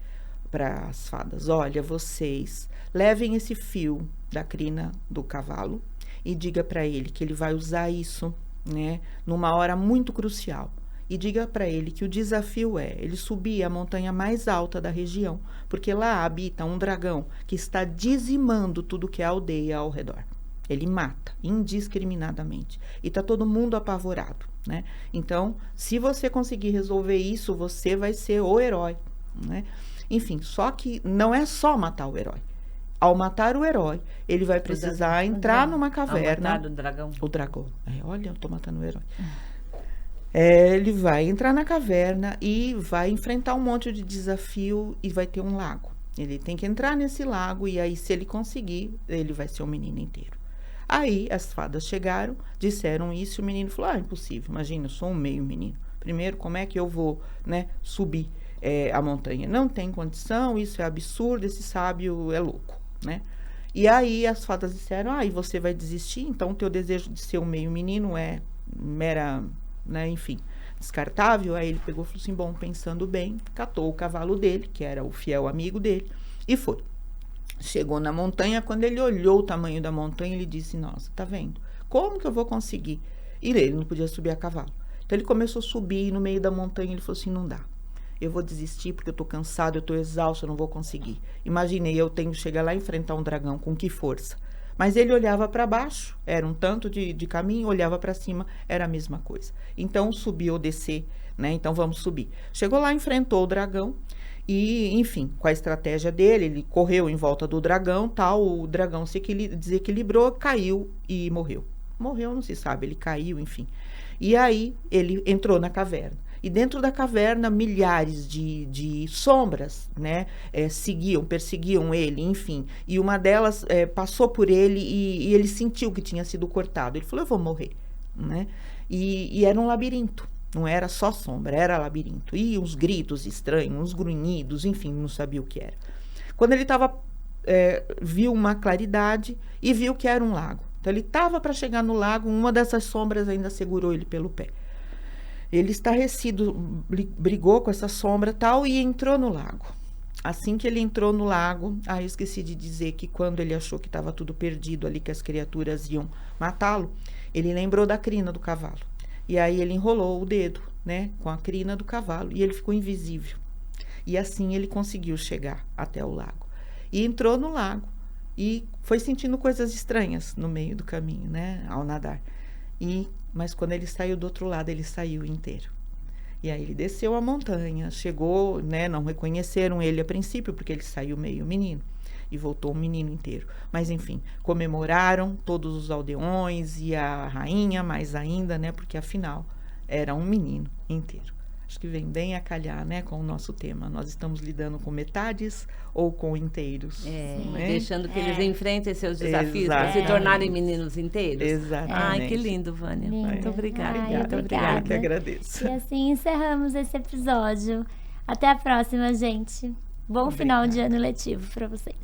para as fadas, olha, vocês levem esse fio da crina do cavalo e diga para ele que ele vai usar isso, né, numa hora muito crucial. E diga para ele que o desafio é ele subir a montanha mais alta da região, porque lá habita um dragão que está dizimando tudo que é aldeia ao redor. Ele mata indiscriminadamente e está todo mundo apavorado, né? Então, se você conseguir resolver isso, você vai ser o herói, né? Enfim, só que não é só matar o herói. Ao matar o herói, ele vai precisar entrar numa caverna. Ao matar o dragão. O dragão. Olha, eu tô matando o herói. Ele vai entrar na caverna e vai enfrentar um monte de desafio e vai ter um lago. Ele tem que entrar nesse lago e aí, se ele conseguir, ele vai ser um menino inteiro. Aí, as fadas chegaram, disseram isso e o menino falou, impossível, imagina, eu sou um meio menino. Primeiro, como é que eu vou, né, subir a montanha? Não tem condição, isso é absurdo, esse sábio é louco, né? E aí, as fadas disseram, e você vai desistir? Então, o teu desejo de ser um meio menino é mera... né, enfim, descartável. Aí ele pegou e falou assim, bom, pensando bem, catou o cavalo dele, que era o fiel amigo dele, e foi. Chegou na montanha, quando ele olhou o tamanho da montanha, ele disse, nossa, tá vendo? Como que eu vou conseguir? E ele não podia subir a cavalo. Então ele começou a subir, e no meio da montanha ele falou assim, não dá. Eu vou desistir porque eu tô cansado, eu tô exausto, eu não vou conseguir. Imaginei, eu tenho que chegar lá e enfrentar um dragão, com que força? Mas ele olhava para baixo, era um tanto de caminho, olhava para cima, era a mesma coisa. Então, subir ou descer, né? Então, vamos subir. Chegou lá, enfrentou o dragão e, enfim, com a estratégia dele, ele correu em volta do dragão, tal, o dragão se desequilibrou, caiu e morreu. Morreu, não se sabe, ele caiu, enfim. E aí, ele entrou na caverna. E dentro da caverna, milhares de sombras, né, perseguiam ele, enfim. E uma delas passou por ele e ele sentiu que tinha sido cortado. Ele falou, eu vou morrer, né? E era um labirinto, não era só sombra, era labirinto. E uns gritos estranhos, uns grunhidos, enfim, não sabia o que era. Quando ele viu uma claridade e viu que era um lago. Então, ele estava para chegar no lago, uma dessas sombras ainda segurou ele pelo pé. Ele estarrecido, brigou com essa sombra tal e entrou no lago. Assim que ele entrou no lago, eu esqueci de dizer que quando ele achou que estava tudo perdido ali, que as criaturas iam matá-lo, ele lembrou da crina do cavalo. E aí ele enrolou o dedo, né, com a crina do cavalo e ele ficou invisível. E assim ele conseguiu chegar até o lago. E entrou no lago e foi sentindo coisas estranhas no meio do caminho, né, ao nadar. Mas quando ele saiu do outro lado, ele saiu inteiro. E aí ele desceu a montanha, chegou, né, não reconheceram ele a princípio, porque ele saiu meio menino e voltou um menino inteiro. Mas enfim, comemoraram todos os aldeões e a rainha mais ainda, né, porque afinal era um menino inteiro. Acho que vem bem a calhar, né, com o nosso tema. Nós estamos lidando com metades ou com inteiros. Né? Deixando que eles enfrentem seus desafios para se tornarem meninos inteiros. Exatamente. Ai, que lindo, Vânia. Lindo. Muito obrigada. Obrigada. Eu que agradeço. E assim encerramos esse episódio. Até a próxima, gente. Bom final de ano letivo para vocês.